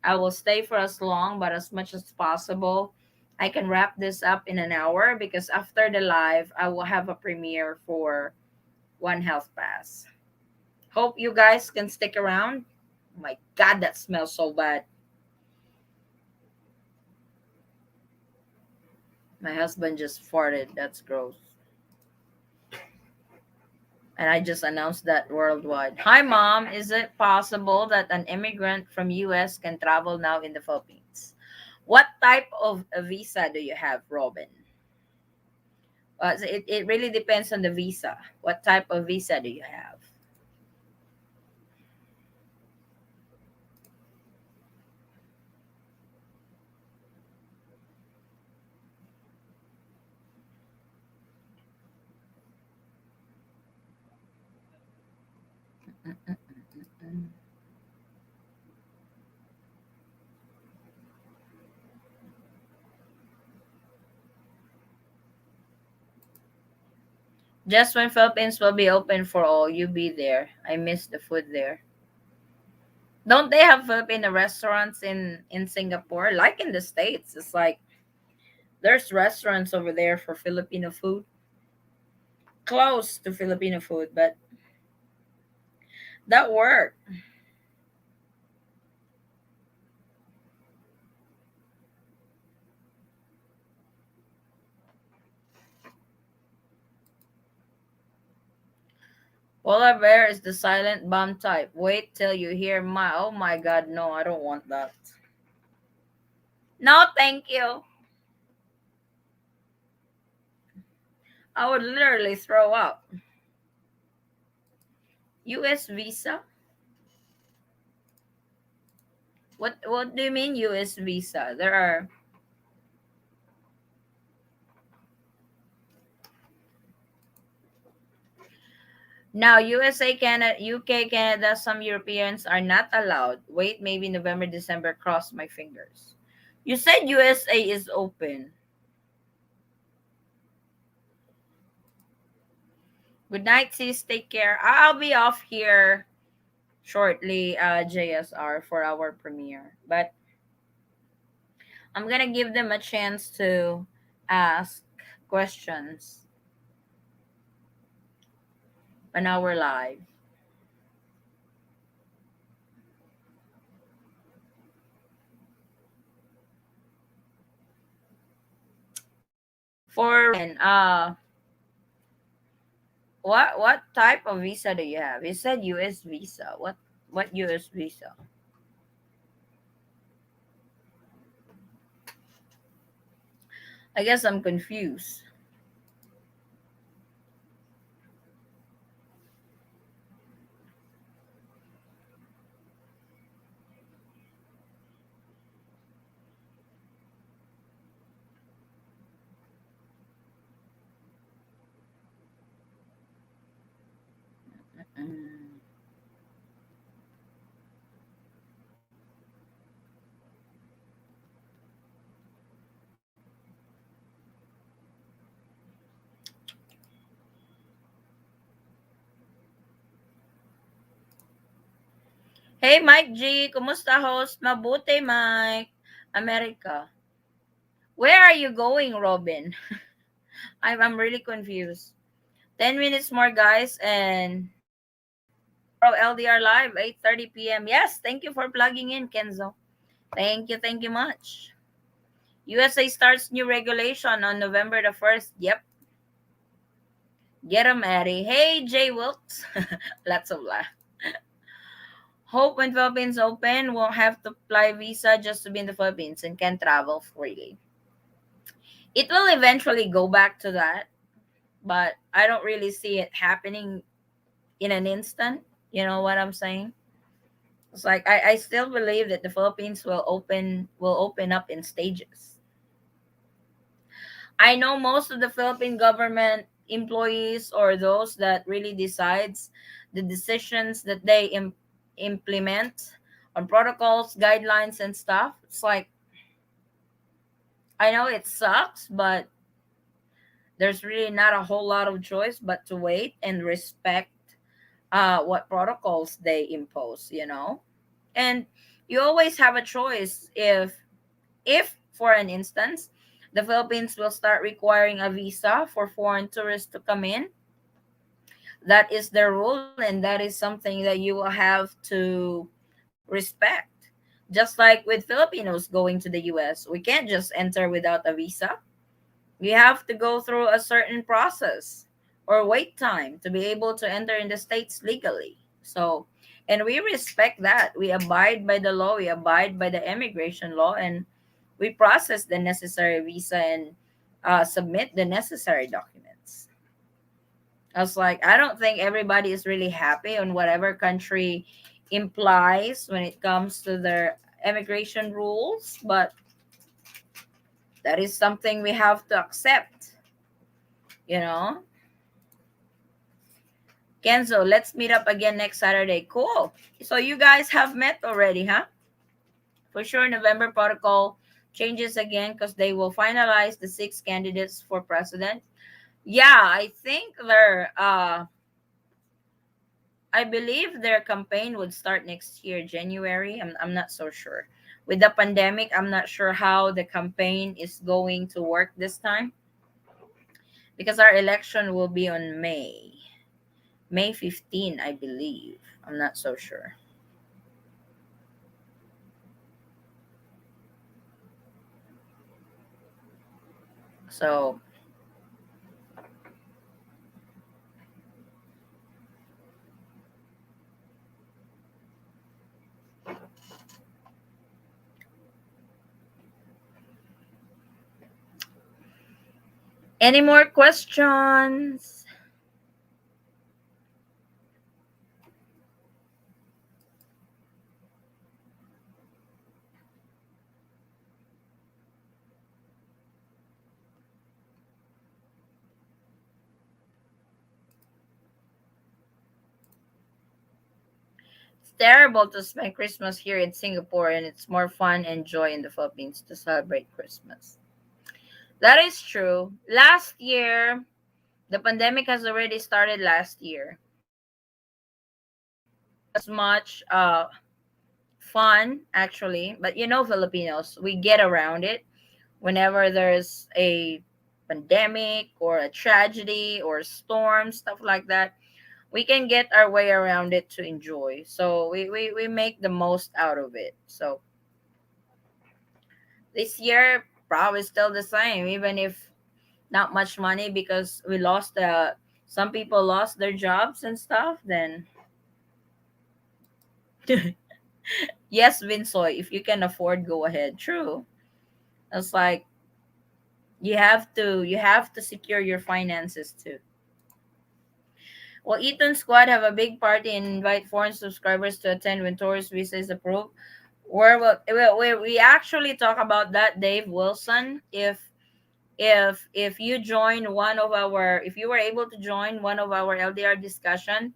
I will stay for as long but as much as possible. I can wrap this up in an hour because after the live I will have a premiere for One Health Pass. Hope you guys can stick around. Oh my god, that smells so bad. My husband just farted. That's gross. And I just announced that worldwide. Hi mom, is it possible that an immigrant from US can travel now in the Philippines? What type of a visa do you have, Robin? It really depends on the visa. What type of visa do you have? Mm-mm-mm-mm. Just when Philippines will be open for all, you be there. I miss the food there. Don't they have Filipino restaurants in Singapore? Like in the States, it's like there's restaurants over there for Filipino food, close to Filipino food, but that work. Polar bear is the silent bomb type. Wait till you hear my. Oh my god, no, I don't want that. No, thank you. I would literally throw up. U.S. visa? What do you mean U.S. visa? There are now USA, Canada, UK, Canada. Some Europeans are not allowed. Wait, maybe November, December. Cross my fingers. You said USA is open. Good night, sis. Take care. I'll be off here shortly, JSR, for our premiere. But I'm gonna give them a chance to ask questions on our live. For Robin, what type of visa do you have? You said US visa. What US visa? I guess I'm confused. Mm. Hey Mike G, kumusta host? Mabuti Mike. America. Where are you going, Robin? I'm really confused. 10 minutes more, guys, and tomorrow LDR live 8:30 p.m. Yes, thank you for plugging in, Kenzo. Thank you much. USA starts new regulation on November the 1st. Yep, get 'em, Eddie. Hey, Jay Wilkes. Lots of laugh. Hope when Philippines open, won't have to apply visa just to be in the Philippines and can travel freely. It will eventually go back to that, but I don't really see it happening in an instant. You know what I'm saying? It's like I still believe that the Philippines will open up in stages. I know most of the Philippine government employees or those that really decides the decisions that they implement on protocols, guidelines and stuff. It's like I know it sucks, but there's really not a whole lot of choice but to wait and respect what protocols they impose. And you always have a choice if for an instance the Philippines will start requiring a visa for foreign tourists to come in. That is their rule, and that is something that you will have to respect. Just like with Filipinos going to the US, we can't just enter without a visa. We have to go through a certain process or wait time to be able to enter in the states legally. So, and we respect that. We abide by the law, we abide by the immigration law, and we process the necessary visa and submit the necessary documents. I was like, I don't think everybody is really happy on whatever country implies when it comes to their immigration rules, but that is something we have to accept, you know? Kenzo, let's meet up again next Saturday. Cool. So you guys have met already, huh? For sure, November protocol changes again because they will finalize the six candidates for president. Yeah, I believe their campaign would start next year, January. I'm not so sure. With the pandemic, I'm not sure how the campaign is going to work this time because our election will be on May 15, I believe. I'm not so sure. So, any more questions? It's terrible to spend Christmas here in Singapore, and it's more fun and joy in the Philippines to celebrate Christmas. That is true. Last year, the pandemic has already started last year. It wasn't as much fun, actually, but Filipinos, we get around it whenever there's a pandemic or a tragedy or a storm, stuff like that. We can get our way around it to enjoy. So we make the most out of it. So this year probably still the same, even if not much money because we lost the some people lost their jobs and stuff, then yes, Vinsoy, if you can afford, go ahead. True. It's like you have to secure your finances too. Well, Eaton Squad have a big party and invite foreign subscribers to attend when tourist visa is approved. Where we actually talk about that, Dave Wilson. If you join one of our, if you were able to join one of our LDR discussion,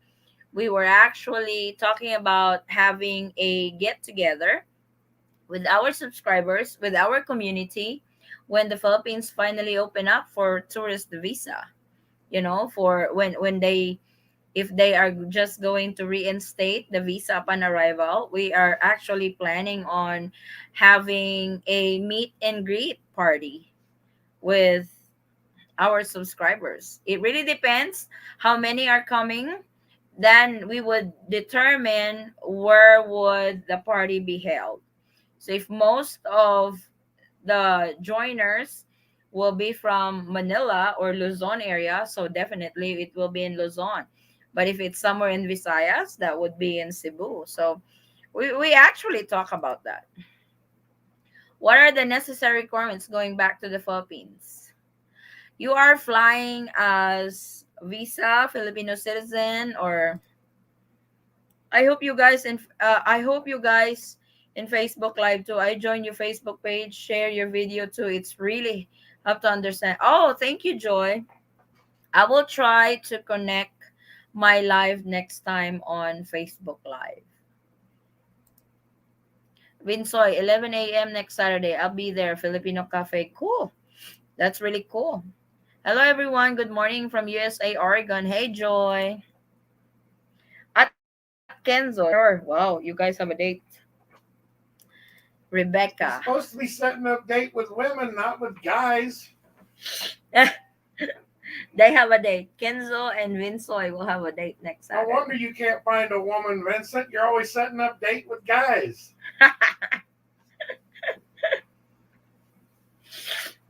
we were actually talking about having a get together with our subscribers, with our community, when the Philippines finally open up for tourist visa. For when they, if they are just going to reinstate the visa upon arrival, we are actually planning on having a meet and greet party with our subscribers. It really depends how many are coming. Then we would determine where would the party be held. So if most of the joiners will be from Manila or Luzon area, so definitely it will be in Luzon. But if it's somewhere in Visayas, that would be in Cebu. So we actually talk about that. What are the necessary requirements going back to the Philippines? You are flying as visa Filipino citizen, or I hope you guys in Facebook Live too. I join your Facebook page, share your video too. It's really have to understand. Oh, thank you, Joy. I will try to connect my live next time on Facebook Live. Vinsoy, 11 a.m. next Saturday. I'll be there. Filipino Cafe. Cool. That's really cool. Hello, everyone. Good morning from USA, Oregon. Hey, Joy. At Kenzo. Sure. Wow, you guys have a date. He's Rebecca. supposed to be setting up date with women, not with guys. They have a date. Kenzo and Vinsoy will have a date next No wonder Saturday. you can't find a woman, Vincent. You're always setting up date with guys.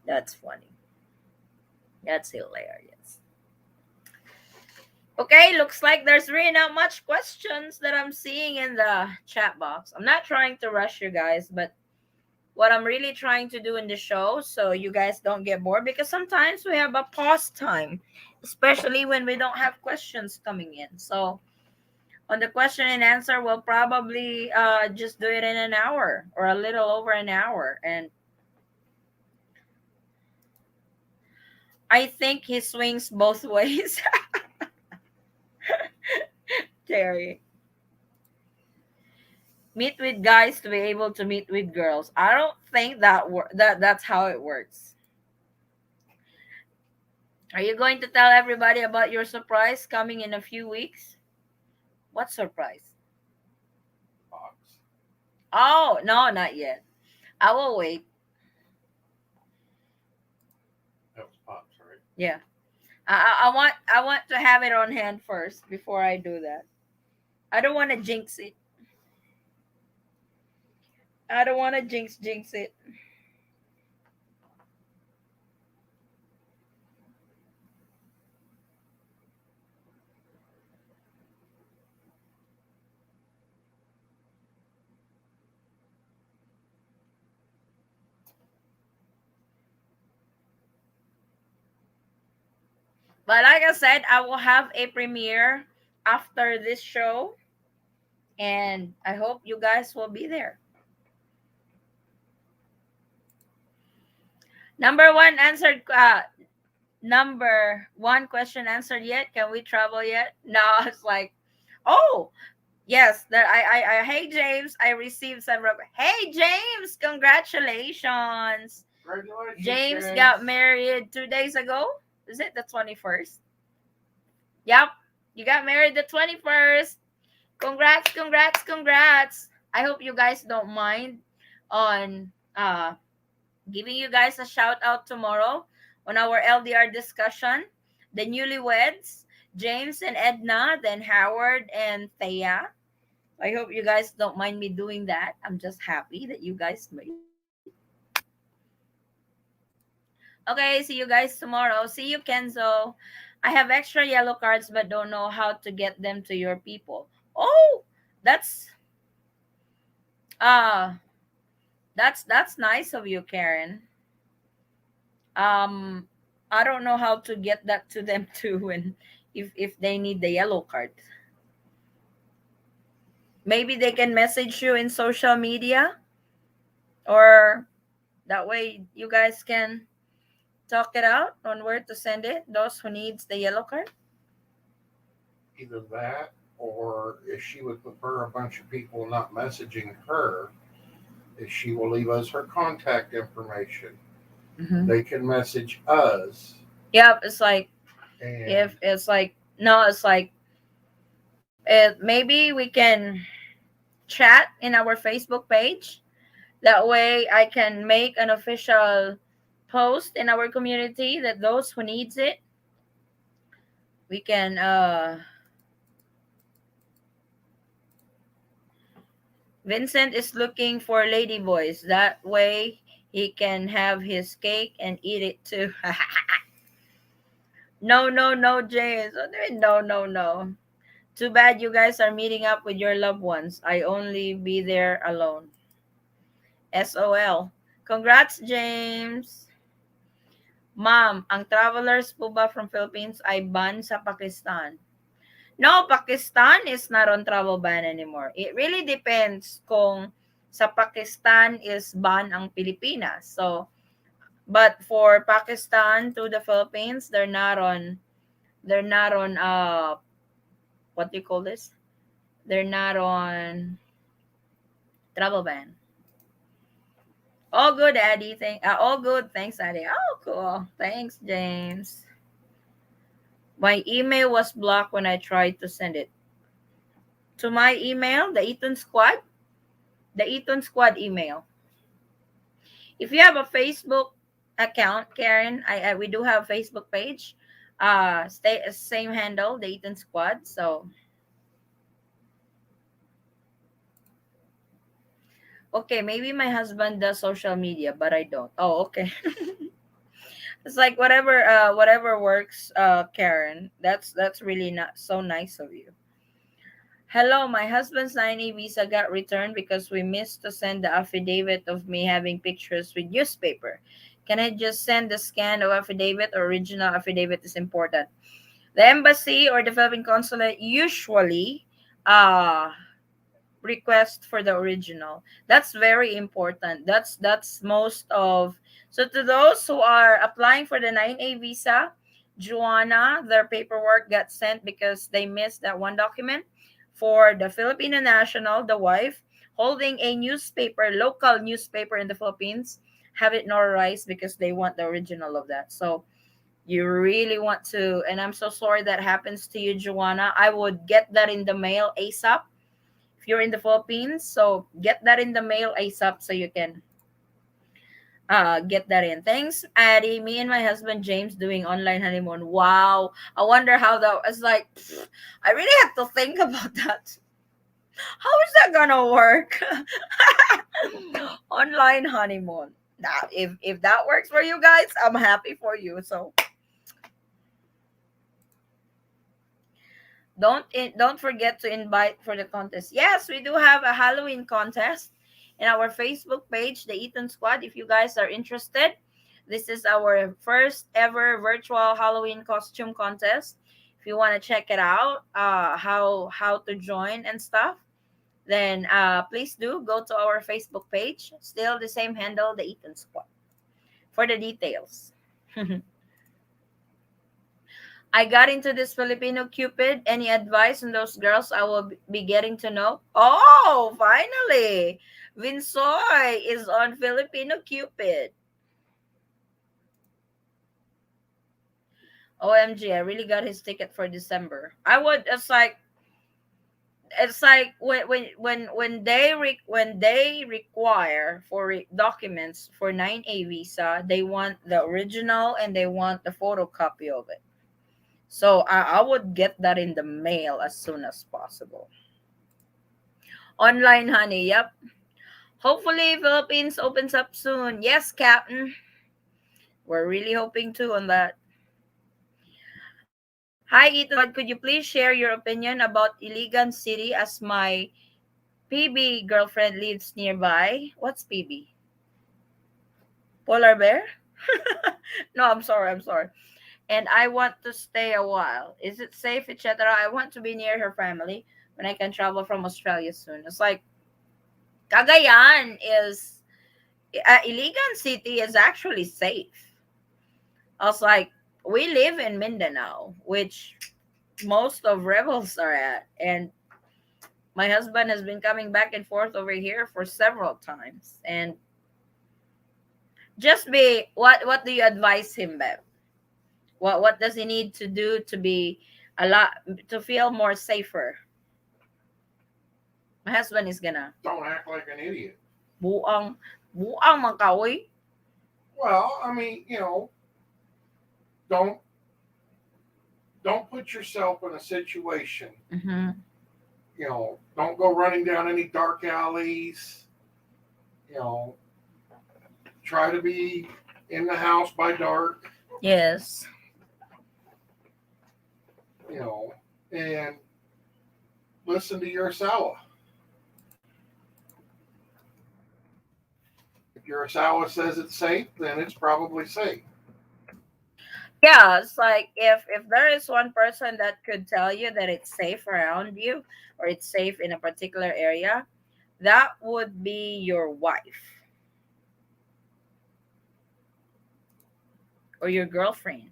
That's funny. That's hilarious. Okay, looks like there's really not much questions that I'm seeing in the chat box. I'm not trying to rush you guys, but what I'm really trying to do in the show so you guys don't get bored, because sometimes we have a pause time, especially when we don't have questions coming in. So on the question and answer, we'll probably just do it in an hour or a little over an hour. And I think he swings both ways. Terry. Meet with guys to be able to meet with girls. I don't think that's how it works. Are you going to tell everybody about your surprise coming in a few weeks? What surprise? Box. Oh, no, not yet. I will wait. That was Pops, right? Yeah. I want to have it on hand first before I do that. I don't want to jinx it. I don't want to jinx it. But like I said, I will have a premiere after this show, and I hope you guys will be there. Number one answered. Number one question answered yet. Can we travel yet? No, it's like, oh yes. There. Hey James, I received several. Hey James, congratulations. Congratulations, James James. got married 2 days ago. Is it the 21st? Yep, you got married the 21st. Congrats, congrats, congrats. I hope you guys don't mind on giving you guys a shout out tomorrow on our LDR discussion. The newlyweds, James and Edna, then Howard and Thea. I hope you guys don't mind me doing that. I'm just happy that you guys made it. Okay, see you guys tomorrow. See you, Kenzo. I have extra yellow cards but don't know how to get them to your people. Oh, that's uh that's nice of you, Karen. Um I don't know how to get that to them too, and if they need the yellow card. Maybe they can message you in social media, or that way you guys can talk it out on where to send it, those who needs the yellow card. Either that, or if she would prefer a bunch of people not messaging her, is she will leave us her contact information. Mm-hmm. They can message us, Yep, it's like, and if it's like, no, it's like, maybe we can chat in our Facebook page. That way I can make an official post in our community that those who needs it, we can Vincent is looking for lady boys. That way he can have his cake and eat it too. No, no, no, James. What do you mean, no, no, no? Too bad you guys are meeting up with your loved ones. I only be there alone. SOL. Congrats, James. Ma'am, ang travelers po ba from Philippines ay ban sa Pakistan? No, Pakistan is not on travel ban anymore. It really depends kung sa Pakistan is ban ang Pilipinas. So, but for Pakistan to the Philippines, they're not on what do you call this? They're not on travel ban. All good, Addie. All good. Thanks, Addie. Oh, cool. Thanks, James. My email was blocked when I tried to send it to my email, the Eaton Squad email. If you have a Facebook account, Karen, I we do have a Facebook page. Stay same handle, the Eaton Squad. So okay, maybe my husband does social media, but I don't. Oh, okay. It's like whatever works, Karen. That's really not so nice of you. Hello, my husband's 9A visa got returned because we missed to send the affidavit of me having pictures with newspaper. Can I just send the scan of affidavit, or original affidavit is important? The embassy or the Philippine consulate usually uh request for the original. That's very important. That's most of, so to those who are applying for the 9A visa, Joanna, their paperwork got sent because they missed that one document. For the Filipino national, the wife holding a newspaper, local newspaper in the Philippines, have it notarized because they want the original of that. So you really want to, and I'm so sorry that happens to you, Joanna. I would get that in the mail ASAP if you're in the Philippines. So get that in the mail ASAP so you can get that in. Thanks, Addie. Me and my husband James doing online honeymoon. Wow. I wonder how that was like. I really have to think about that. How is that gonna work? Online honeymoon. Now, if that works for you guys, I'm happy for you. So don't forget to invite for the contest. Yes, we do have a Halloween contest in our Facebook page, the Eaton Squad. If you guys are interested, this is our first ever virtual Halloween costume contest. If you want to check it out, how to join and stuff, then please do go to our Facebook page. Still the same handle, the Eaton Squad, for the details. I got into this Filipino Cupid. Any advice on those girls I will be getting to know? Oh, finally. Vinsoy is on Filipino Cupid. OMG, I really got his ticket for December. I would, it's like when they require for documents for 9A visa, they want the original and they want the photocopy of it. So I would get that in the mail as soon as possible. Online, honey. Yep. Hopefully, Philippines opens up soon. Yes, Captain. We're really hoping to on that. Hi, Eaton. Could you please share your opinion about Iligan City as my PB girlfriend lives nearby? What's PB? Polar bear? No, I'm sorry. I'm sorry. And I want to stay a while. Is it safe, etc.? I want to be near her family when I can travel from Australia soon. It's like Cagayan is Iligan City is actually safe. I was like, we live in Mindanao, which most of rebels are at, and my husband has been coming back and forth over here for several times. And just be what do you advise him, Bev? What does he need to do to be a lot to feel more safer? My husband is gonna Don't act like an idiot. buang buang makawi. Well, I mean, don't don't put yourself in a situation. Mm-hmm. Don't go running down any dark alleys. You know, try to be in the house by dark. Yes. You know, and listen to your Sawa. If your Sawa says it's safe, then it's probably safe. Yeah, it's like if there is one person that could tell you that it's safe around you or it's safe in a particular area, that would be your wife or your girlfriend,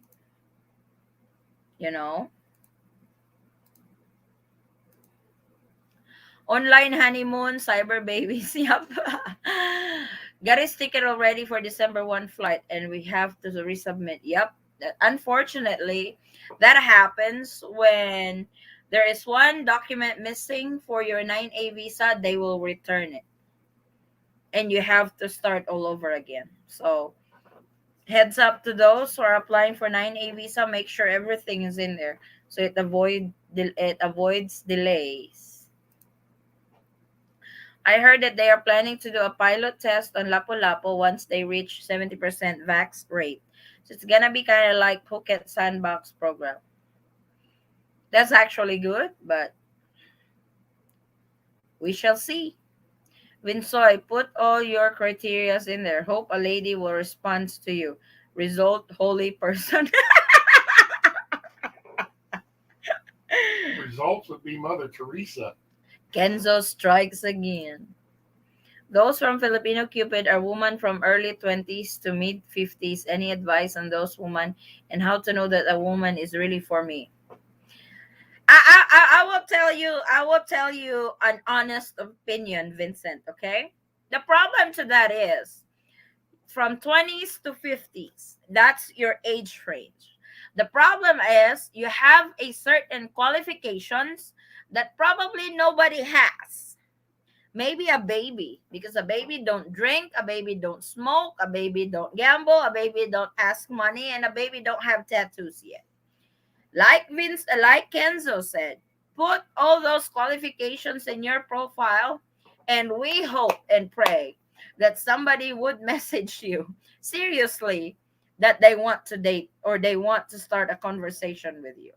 you know? Online honeymoon, cyber babies. Yep. Got his ticket already for December 1 flight and we have to resubmit. Yep. Unfortunately, that happens when there is one document missing for your 9A visa, they will return it. And you have to start all over again. So, heads up to those who are applying for 9A visa, make sure everything is in there so it avoids delays. I heard that they are planning to do a pilot test on Lapu-Lapu once they reach 70% vax rate. So it's gonna be kind of like Phuket Sandbox program. That's actually good, but we shall see. Winsoy, put all your criterias in there. Hope a lady will respond to you. Result, holy person. Results would be Mother Teresa. Kenzo strikes again. Those from Filipino Cupid are women from early 20s to mid 50s. Any advice on those women and how to know that a woman is really for me? I will tell you, an honest opinion, Vincent, okay? The problem to that is from 20s to 50s. That's your age range. The problem is you have a certain qualifications that probably nobody has. Maybe a baby, because a baby don't drink, a baby don't smoke, a baby don't gamble, a baby don't ask money, and a baby don't have tattoos yet. Like Kenzo said, put all those qualifications in your profile, and we hope and pray that somebody would message you seriously that they want to date or they want to start a conversation with you.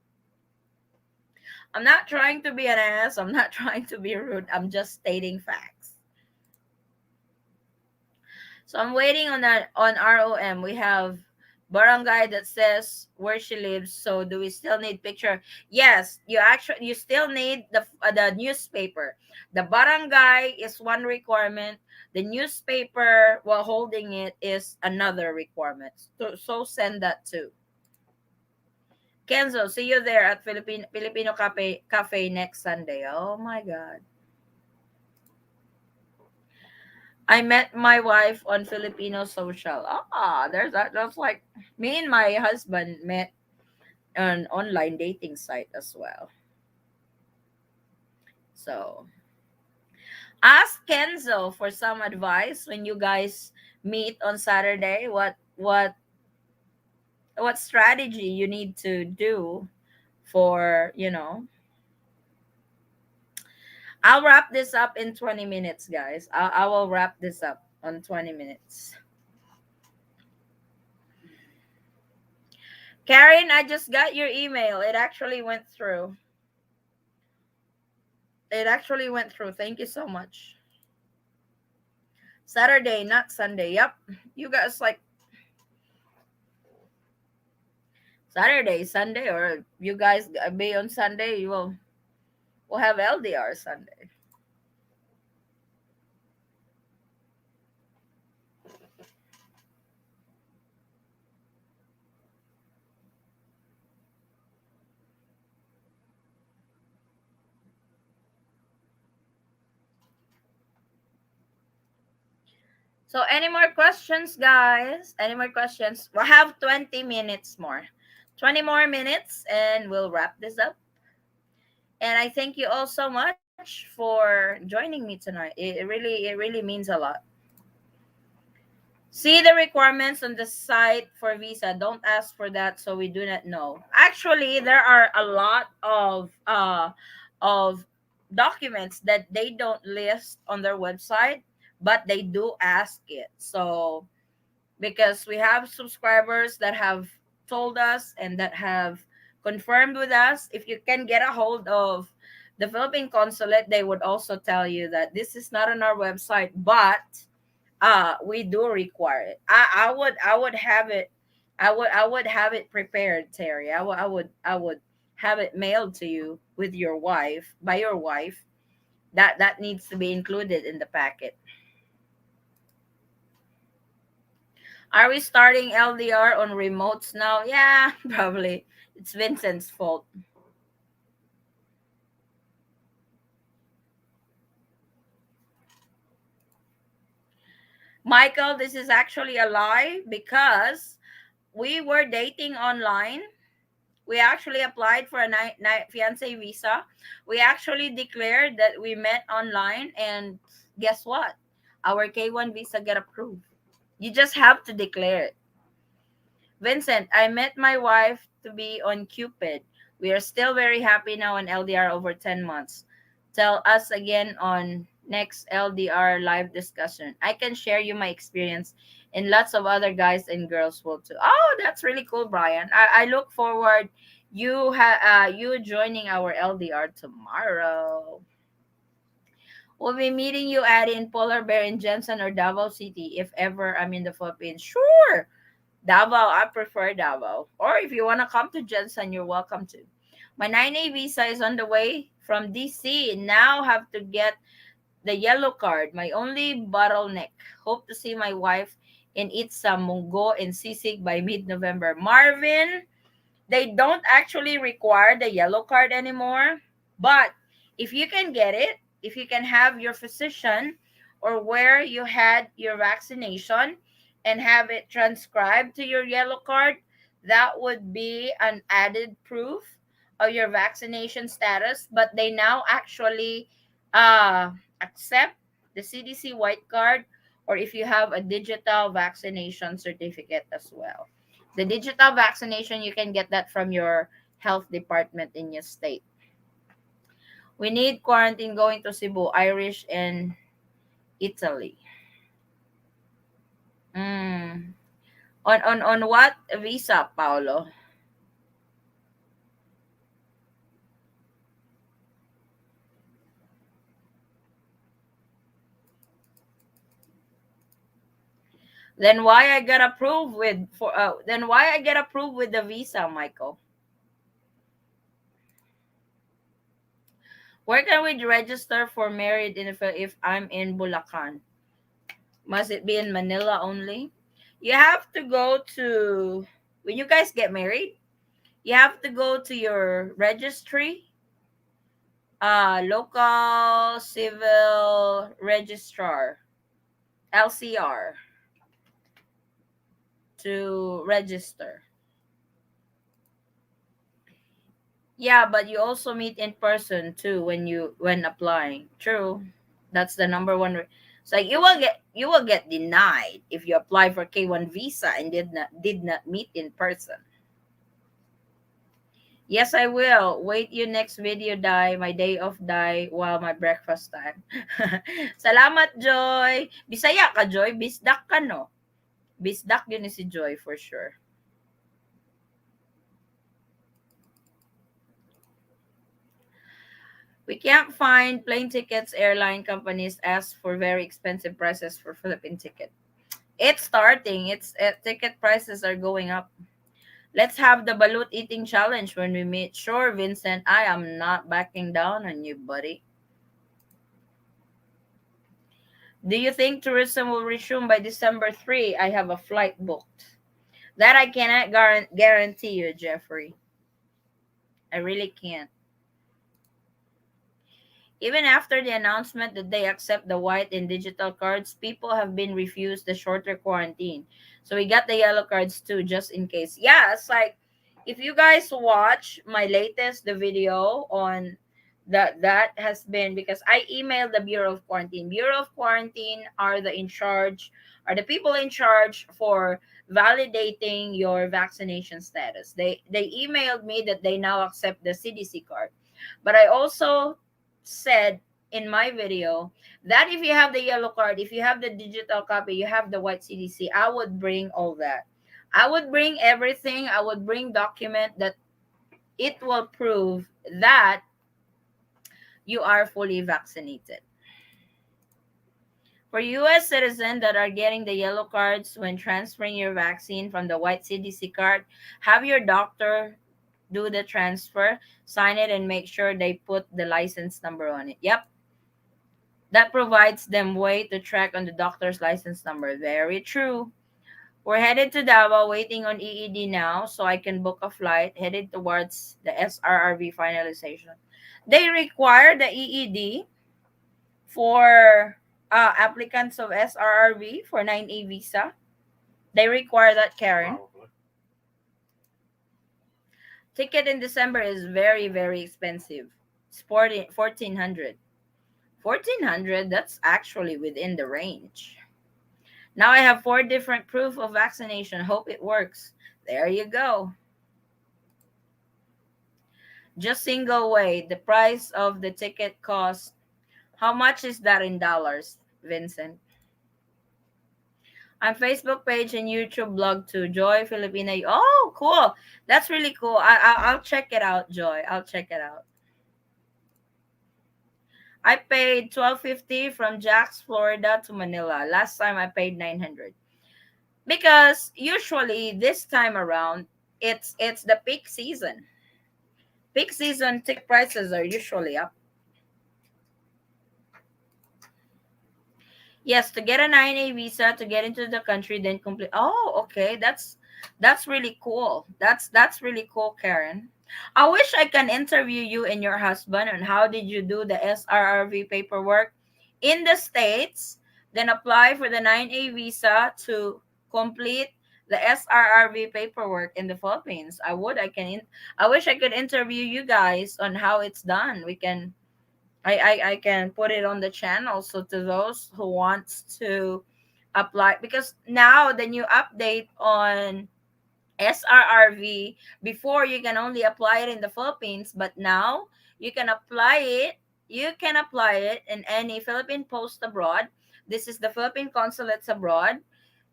I'm not trying to be an ass. I'm not trying to be rude. I'm just stating facts. So I'm waiting on that on ROM. We have barangay that says where she lives. So do we still need picture? Yes, you still need the newspaper. The barangay is one requirement. The newspaper while holding it is another requirement. So send that too. Kenzo, see you there at Filipino Cafe next Sunday. Oh my God. I met my wife on Filipino social. Ah, there's that. That's like me and my husband met on online dating site as well. So ask Kenzo for some advice when you guys meet on Saturday. What strategy you need to do for I'll wrap this up in 20 minutes, guys. I will wrap this up on 20 minutes. Karen, I just got your email. It actually went through. It actually went through. Thank you so much. Saturday, not Sunday. Yep. You guys like Saturday, Sunday, or you guys be on Sunday, you will have LDR Sunday. So any more questions, guys? Any more questions? We'll have 20 minutes more. 20 more minutes and we'll wrap this up. And I thank you all so much for joining me tonight. It really means a lot. See the requirements on the site for visa. Don't ask for that so we do not know. Actually, there are a lot of documents that they don't list on their website, but they do ask it. So because we have subscribers that have told us and that have confirmed with us, if you can get a hold of the Philippine consulate, they would also tell you that this is not on our website, but we do require it. I would have it. I would have it prepared, Terry. I would have it mailed to you with your wife, by your wife. That needs to be included in the packet. Are we starting LDR on remotes now? Yeah, probably. It's Vincent's fault. Michael, this is actually a lie because we were dating online. We actually applied for a night fiance visa. We actually declared that we met online, and guess what? Our K1 visa get approved. You just have to declare it. Vincent, I met my wife to be on Cupid. We are still very happy now on LDR over 10 months. Tell us again on next LDR live discussion. I can share you my experience, and lots of other guys and girls will too. Oh, that's really cool, Brian. I look forward you joining our LDR tomorrow. We'll be meeting you at in Polar Bear in Jensen or Davao City if ever I'm in the Philippines. Sure. Davao, I prefer Davao. Or if you want to come to Jensen, you're welcome to. My 9A visa is on the way from DC. Now have to get the yellow card, my only bottleneck. Hope to see my wife and eat some munggo and sisig by mid-November. Marvin, they don't actually require the yellow card anymore, but if you can get it, if you can have your physician or where you had your vaccination and have it transcribed to your yellow card, that would be an added proof of your vaccination status. But they now actually accept the CDC white card, or if you have a digital vaccination certificate as well. The digital vaccination, you can get that from your health department in your state. We need quarantine going to Cebu, Irish, and Italy. Mm. On what visa, Paolo? Then why I get approved with for then why I get approved with the visa, Michael? Where can we register for married if I'm in Bulacan? Must it be in Manila only? You have to go to when you guys get married. You have to go to your registry, local civil registrar, LCR, to register. Yeah, but you also meet in person too when applying. True, that's the number one. It's like you will get denied if you apply for K1 visa and did not meet in person. Yes, I will. Wait you next video, die. My day off, die, while my breakfast time. Salamat, Joy. Bisaya ka, Joy. Bisdak ka, no? Bisdak yun ni si Joy for sure. We can't find plane tickets. Airline companies ask for very expensive prices for Philippine ticket. It's starting. Ticket prices are going up. Let's have the balut eating challenge when we meet. Sure, Vincent, I am not backing down on you, buddy. Do you think tourism will resume by December 3? I have a flight booked. That I cannot guarantee you, Jeffrey. I really can't. Even after the announcement that they accept the white and digital cards, people have been refused the shorter quarantine. So we got the yellow cards too, just in case. Yeah, it's like if you guys watch my latest the video on that has been because I emailed the Bureau of Quarantine. Bureau of Quarantine are the people in charge for validating your vaccination status. They emailed me that they now accept the CDC card. But I also said in my video that if you have the yellow card, if you have the digital copy, you have the white CDC, I would bring all that. I would bring everything. I would bring document that it will prove that you are fully vaccinated. For US citizens that are getting the yellow cards when transferring your vaccine from the white CDC card, have your doctor do the transfer, sign it, and make sure they put the license number on it. Yep, that provides them way to track on the doctor's license number. Very true. We're headed to Davao, waiting on EED now, so I can book a flight headed towards the SRRV finalization. They require the EED for applicants of SRRV for 9A visa. They require that, Karen. Probably. Ticket in December is very, very expensive. It's 1400. 1400, that's actually within the range. Now I have 4 different proof of vaccination. Hope it works. There you go. Just single way. The price of the ticket cost. How much is that in dollars, Vincent? On Facebook page and YouTube blog too. Joy Filipina. Oh, cool. That's really cool. I'll check it out, Joy. I'll check it out. I paid 1250 from Jax, Florida to Manila. Last time I paid 900. Because usually this time around it's the peak season. Peak season ticket prices are usually up. Yes, to get a 9A visa to get into the country, then complete. Oh, okay. That's really cool. That's really cool, Karen. I wish I can interview you and your husband on how did you do the SRRV paperwork in the States, then apply for the 9A visa to complete the SRRV paperwork in the Philippines. I wish I could interview you guys on how it's done. I can put it on the channel so to those who wants to apply because now the new update on SRRV, before you can only apply it in the Philippines, but now you can apply it. You can apply it in any Philippine post abroad. This is the Philippine consulates abroad.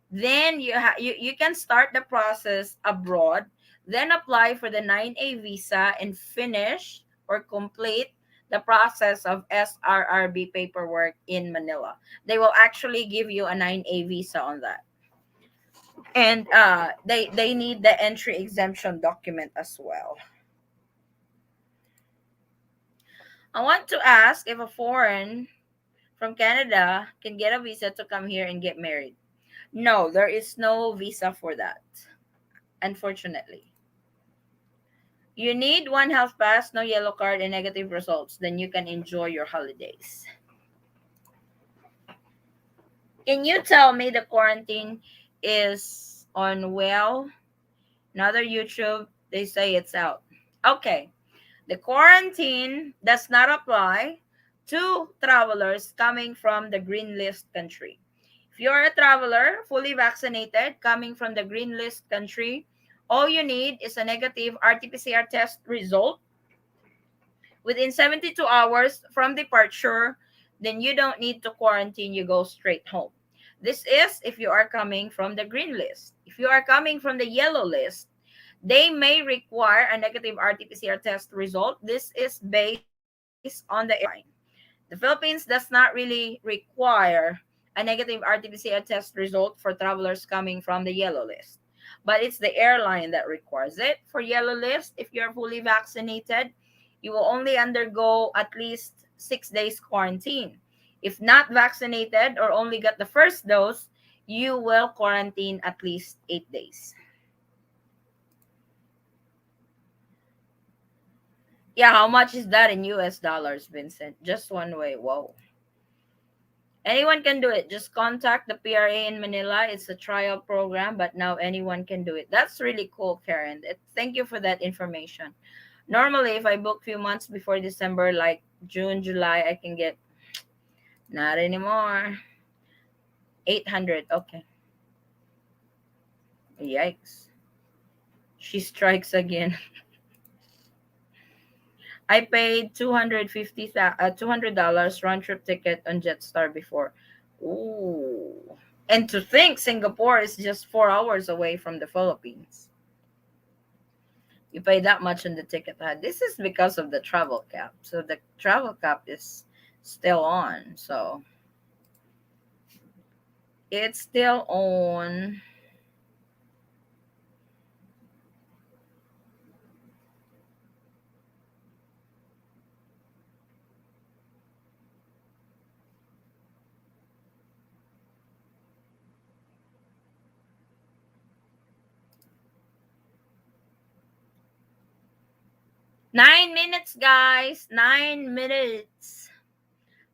Then you can start the process abroad, then apply for the 9A visa and finish or complete the process of SRRB paperwork in Manila. They will actually give you a 9A visa on that. And they need the entry exemption document as well. I want to ask if a foreign from Canada can get a visa to come here and get married. No, there is no visa for that, unfortunately. You need one health pass, no yellow card, and negative results. Then you can enjoy your holidays. Can you tell me the quarantine is on well? Another YouTube, they say it's out. Okay. The quarantine does not apply to travelers coming from the green list country. If you're a traveler fully vaccinated coming from the green list country, all you need is a negative RT-PCR test result within 72 hours from departure. Then you don't need to quarantine, you go straight home. This is if you are coming from the green list. If you are coming from the yellow list, they may require a negative RT-PCR test result. This is based The Philippines does not really require a negative RT-PCR test result for travelers coming from the yellow list, but it's the airline that requires it. For yellow list, if you're fully vaccinated, you will only undergo at least 6 days quarantine. If not vaccinated or only got the first dose, you will quarantine at least 8 days. Yeah, how much is that in US dollars, Vincent? Just one way. Whoa. Anyone can do it. Just contact the PRA in Manila. It's a trial program, but now anyone can do it. That's really cool, Karen. Thank you for that information. Normally, if I book few months before December, like June, July, I can get not anymore. 800. Okay. Yikes. She strikes again. I paid 200 dollars round trip ticket on Jetstar before. Ooh. And to think Singapore is just 4 hours away from the Philippines. You pay that much on the ticket. This is because of the travel cap. So the travel cap is still on. So it's still on. 9 minutes, guys. 9 minutes.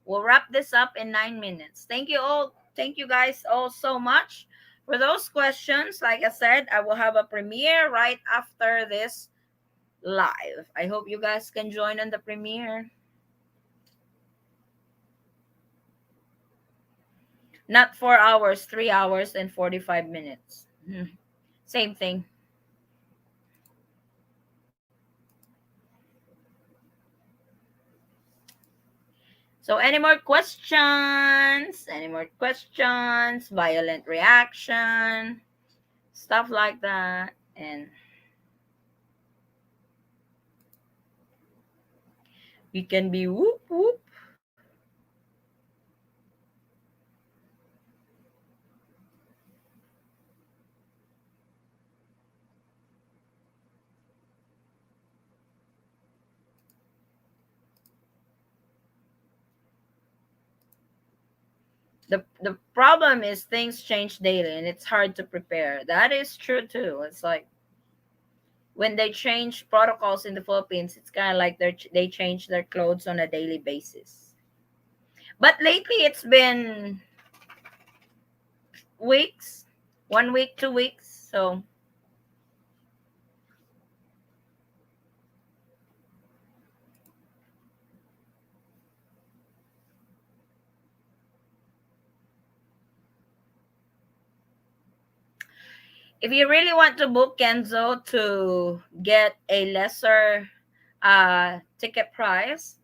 We'll wrap this up in 9 minutes. Thank you all. Thank you guys all so much for those questions. Like I said, I will have a premiere right after this live. I hope you guys can join on the premiere. Not 4 hours, 3 hours and 45 minutes. Same thing. So, any more questions? Any more questions? Violent reaction, stuff like that. And we can be whoop whoop. The problem is things change daily and it's hard to prepare. That is true too. It's like when they change protocols in the Philippines, it's kind of like they change their clothes on a daily basis. But lately, it's been weeks, 1 week, 2 weeks. So if you really want to book Kenzo to get a lesser ticket price,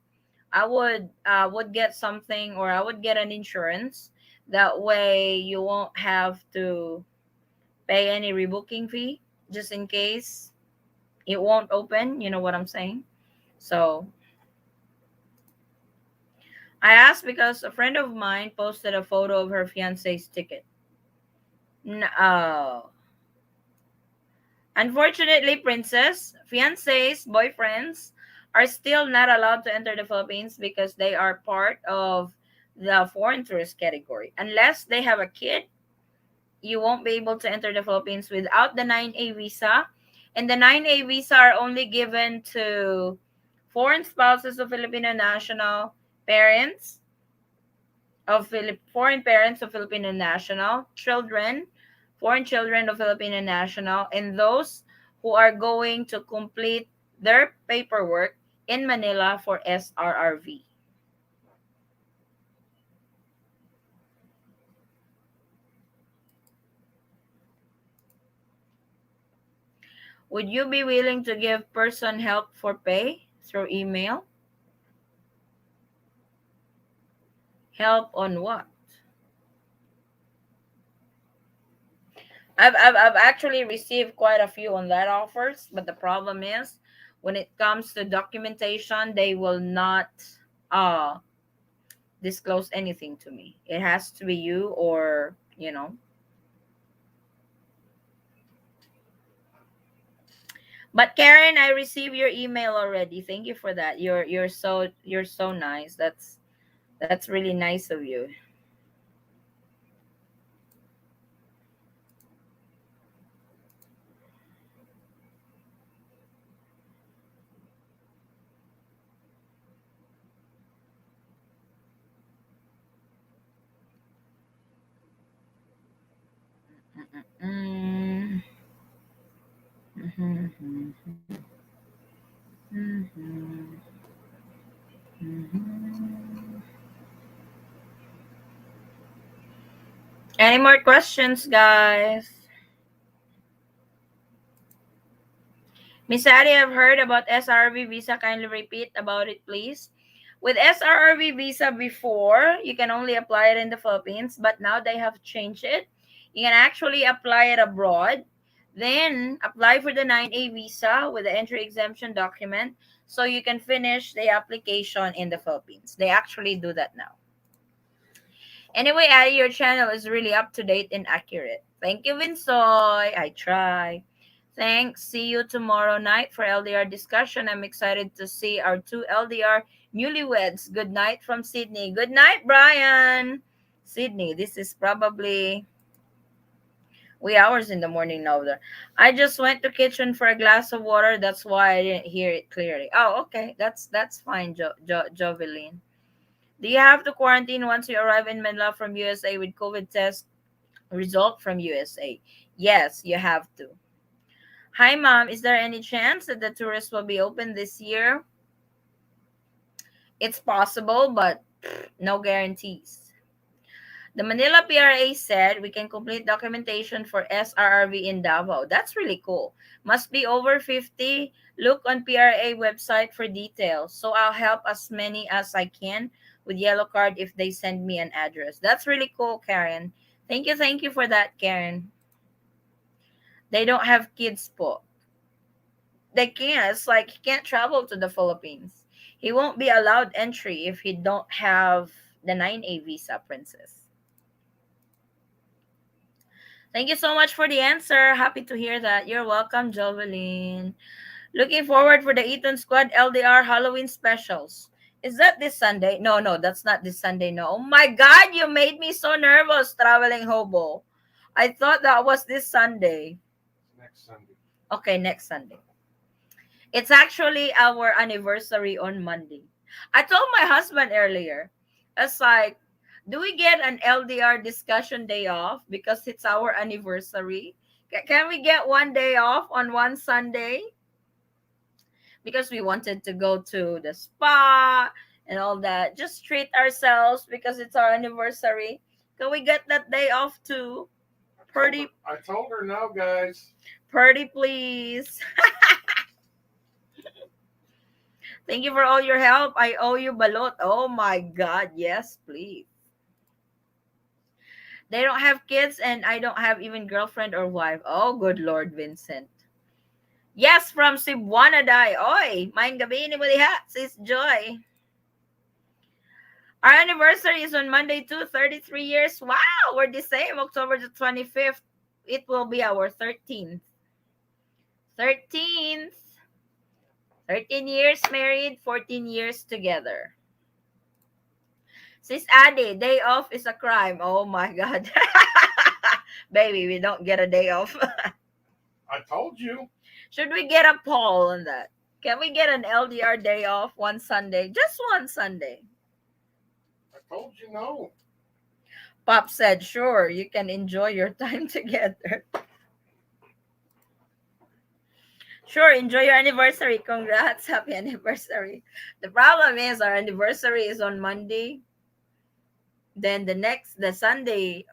I would get something, or I would get an insurance. That way you won't have to pay any rebooking fee just in case it won't open. You know what I'm saying? So I asked because a friend of mine posted a photo of her fiance's ticket. No. Unfortunately, princess, fiancés, boyfriends are still not allowed to enter the Philippines because they are part of the foreign tourist category. Unless they have a kid, you won't be able to enter the Philippines without the 9A visa. And the 9A visa are only given to foreign spouses of Filipino national, parents foreign parents of Filipino national, children, foreign children of Filipino national, and those who are going to complete their paperwork in Manila for SRRV. Would you be willing to give person help for pay through email? Help on what? I've actually received quite a few on that offers, but the problem is when it comes to documentation, they will not. uh disclose anything to me. It has to be you, or But Karen, I received your email already. Thank you for that. You're so nice. That's really nice of you. Mm, mhm, mhm, mhm, mhm. Any more questions, guys? Miss Addie, I've heard about SRV visa. Kindly repeat about it, please. With SRV visa before, you can only apply it in the Philippines, but now they have changed it. You can actually apply it abroad, then apply for the 9A visa with the entry exemption document so you can finish the application in the Philippines. They actually do that now. Anyway, Addie, your channel is really up to date and accurate. Thank you, Vinsoy. I try. Thanks. See you tomorrow night for LDR discussion. I'm excited to see our two LDR newlyweds. Good night from Sydney. Good night, Brian. Sydney, this is probably wee hours in the morning now there. I just went to kitchen for a glass of water. That's why I didn't hear it clearly. Oh, okay. That's fine, Joveline. Do you have to quarantine once you arrive in Manila from USA with COVID test result from USA? Yes, you have to. Hi, Mom. Is there any chance that the tourist will be open this year? It's possible, but no guarantees. The Manila PRA said we can complete documentation for SRRV in Davao. That's really cool. Must be over 50. Look on PRA website for details. So I'll help as many as I can with yellow card if they send me an address. That's really cool, Karen. Thank you for that, Karen. They don't have kids po. They can't. It's like he can't travel to the Philippines. He won't be allowed entry if he don't have the 9A visa, princess. Thank you so much for the answer. Happy to hear that. You're welcome, Jovelyn. Looking forward for the Eaton Squad LDR Halloween specials. Is that this Sunday? No, no, that's not this Sunday. No. Oh my God, you made me so nervous, traveling hobo. I thought that was this Sunday. Next Sunday. Okay, next Sunday. It's actually our anniversary on Monday. I told my husband earlier, it's like, do we get an LDR discussion day off because it's our anniversary? Can we get one day off on one Sunday? Because we wanted to go to the spa and all that. Just treat ourselves because it's our anniversary. Can we get that day off too? Purdy, I told her no, guys. Purdy, please. Thank you for all your help. I owe you balot. Oh my God. Yes, please. They don't have kids and I don't have even girlfriend or wife. Oh, good Lord, Vincent. Yes, from Cebuana Day. Oy, maing gabi ni mo diha, sis Joy. Our anniversary is on Monday too, 33 years. Wow, we're the same. October the 25th. It will be our 13th. 13th. 13 years married, 14 years together. Sis Adi, day off is a crime. Oh my God. Baby, we don't get a day off. I told you. Should we get a poll on that? Can we get an LDR day off one Sunday? Just one Sunday. I told you no. Pop said, sure, you can enjoy your time together. Sure, enjoy your anniversary. Congrats. Happy anniversary. The problem is our anniversary is on Monday. Then the Sunday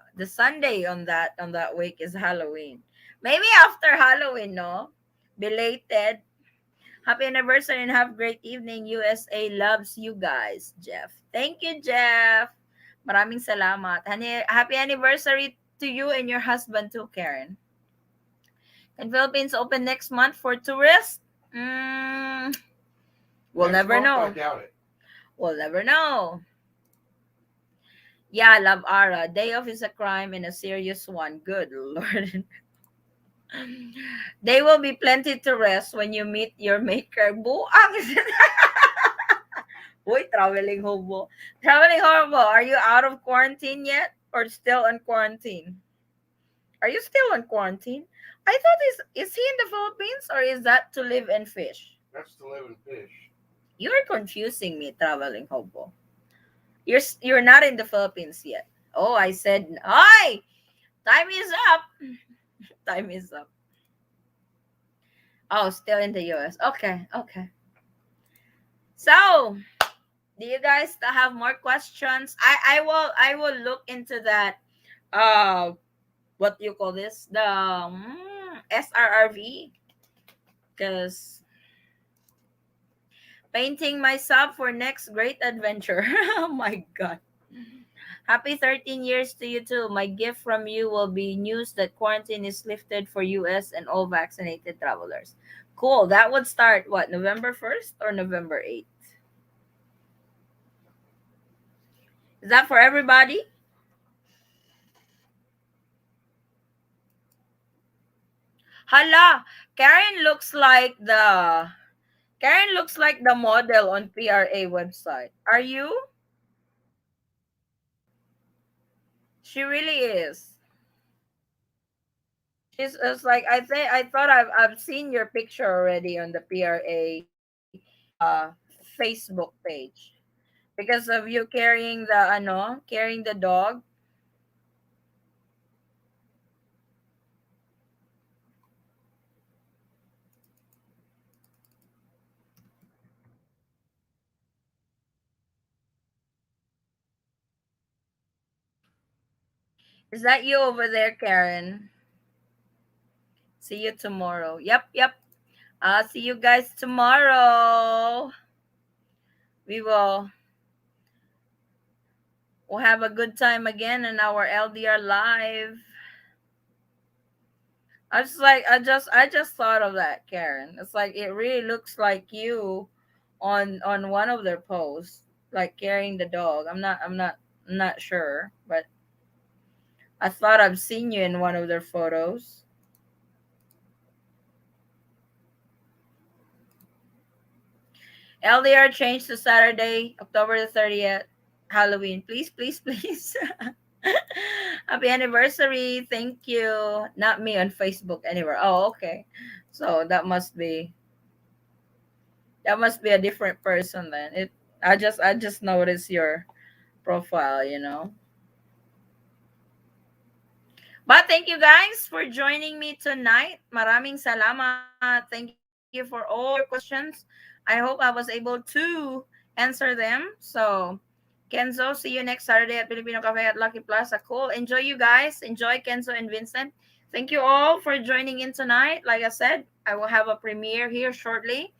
on that week is Halloween. Maybe after Halloween, no? Belated. Happy anniversary and have great evening. USA loves you guys, Jeff. Thank you, Jeff. Maraming salamat. Happy anniversary to you and your husband too, Karen. Can Philippines open next month for tourists? Mm, we'll Next never month, I know. doubt it. We'll never know. Yeah, love Ara. Day off is a crime and a serious one. Good Lord. They will be plenty to rest when you meet your maker. Buang! Uy, traveling hobo. Traveling hobo, are you out of quarantine yet? Or still on quarantine? Are you still on quarantine? I thought is he in the Philippines or is that to live and fish? That's the living fish. You're confusing me, traveling hobo. You're not in the Philippines yet. Oh, I said, hi! Time is up. Time is up. Oh, still in the US. Okay, okay. So, do you guys still have more questions? I will look into that. What do you call this? The SRRV, because painting myself for next great adventure. Oh my god. Happy 13 years to you too. My gift from you will be news that quarantine is lifted for US and all vaccinated travelers. Cool. That would start what, November 1st or November 8th? Is that for everybody? Hala, Karen looks like the model on PRA website. Are you? She really is. She's it's like I thought I've seen your picture already on the PRA Facebook page because of you carrying the dog. Is that you over there, Karen? See you tomorrow. Yep, yep. I'll see you guys tomorrow. We will we'll have a good time again in our LDR live. I just thought of that, Karen. It's like it really looks like you on one of their posts, like carrying the dog. I'm not sure, but I thought I've seen you in one of their photos. LDR changed to Saturday, October the 30th, Halloween. Please, please, please. Happy anniversary. Thank you. Not me on Facebook anywhere. Oh, okay. So that must be a different person then. I just noticed your profile. But thank you guys for joining me tonight. Maraming salamat. Thank you for all your questions. I hope I was able to answer them. So, Kenzo, see you next Saturday at Filipino Cafe at Lucky Plaza. Cool. Enjoy, you guys. Enjoy, Kenzo and Vincent. Thank you all for joining in tonight. Like I said, I will have a premiere here shortly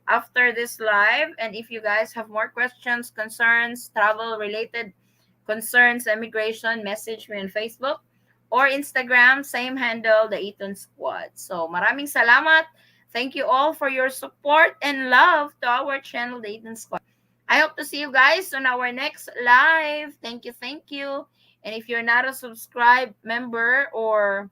after this live. And if you guys have more questions, concerns, travel related concerns, immigration, message me on Facebook or Instagram, same handle, the Eaton Squad. So, maraming salamat. Thank you all for your support and love to our channel, the Eaton Squad. I hope to see you guys on our next live. Thank you, thank you. And if you're not a subscribed member or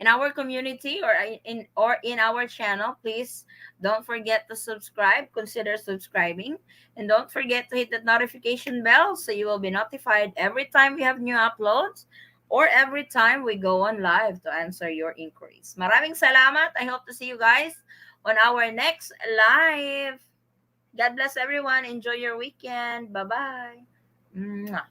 in our community or in our channel, please don't forget to subscribe. Consider subscribing, and don't forget to hit that notification bell so you will be notified every time we have new uploads or every time we go on live to answer your inquiries. Maraming salamat. I hope to see you guys on our next live. God bless everyone. Enjoy your weekend. Bye bye.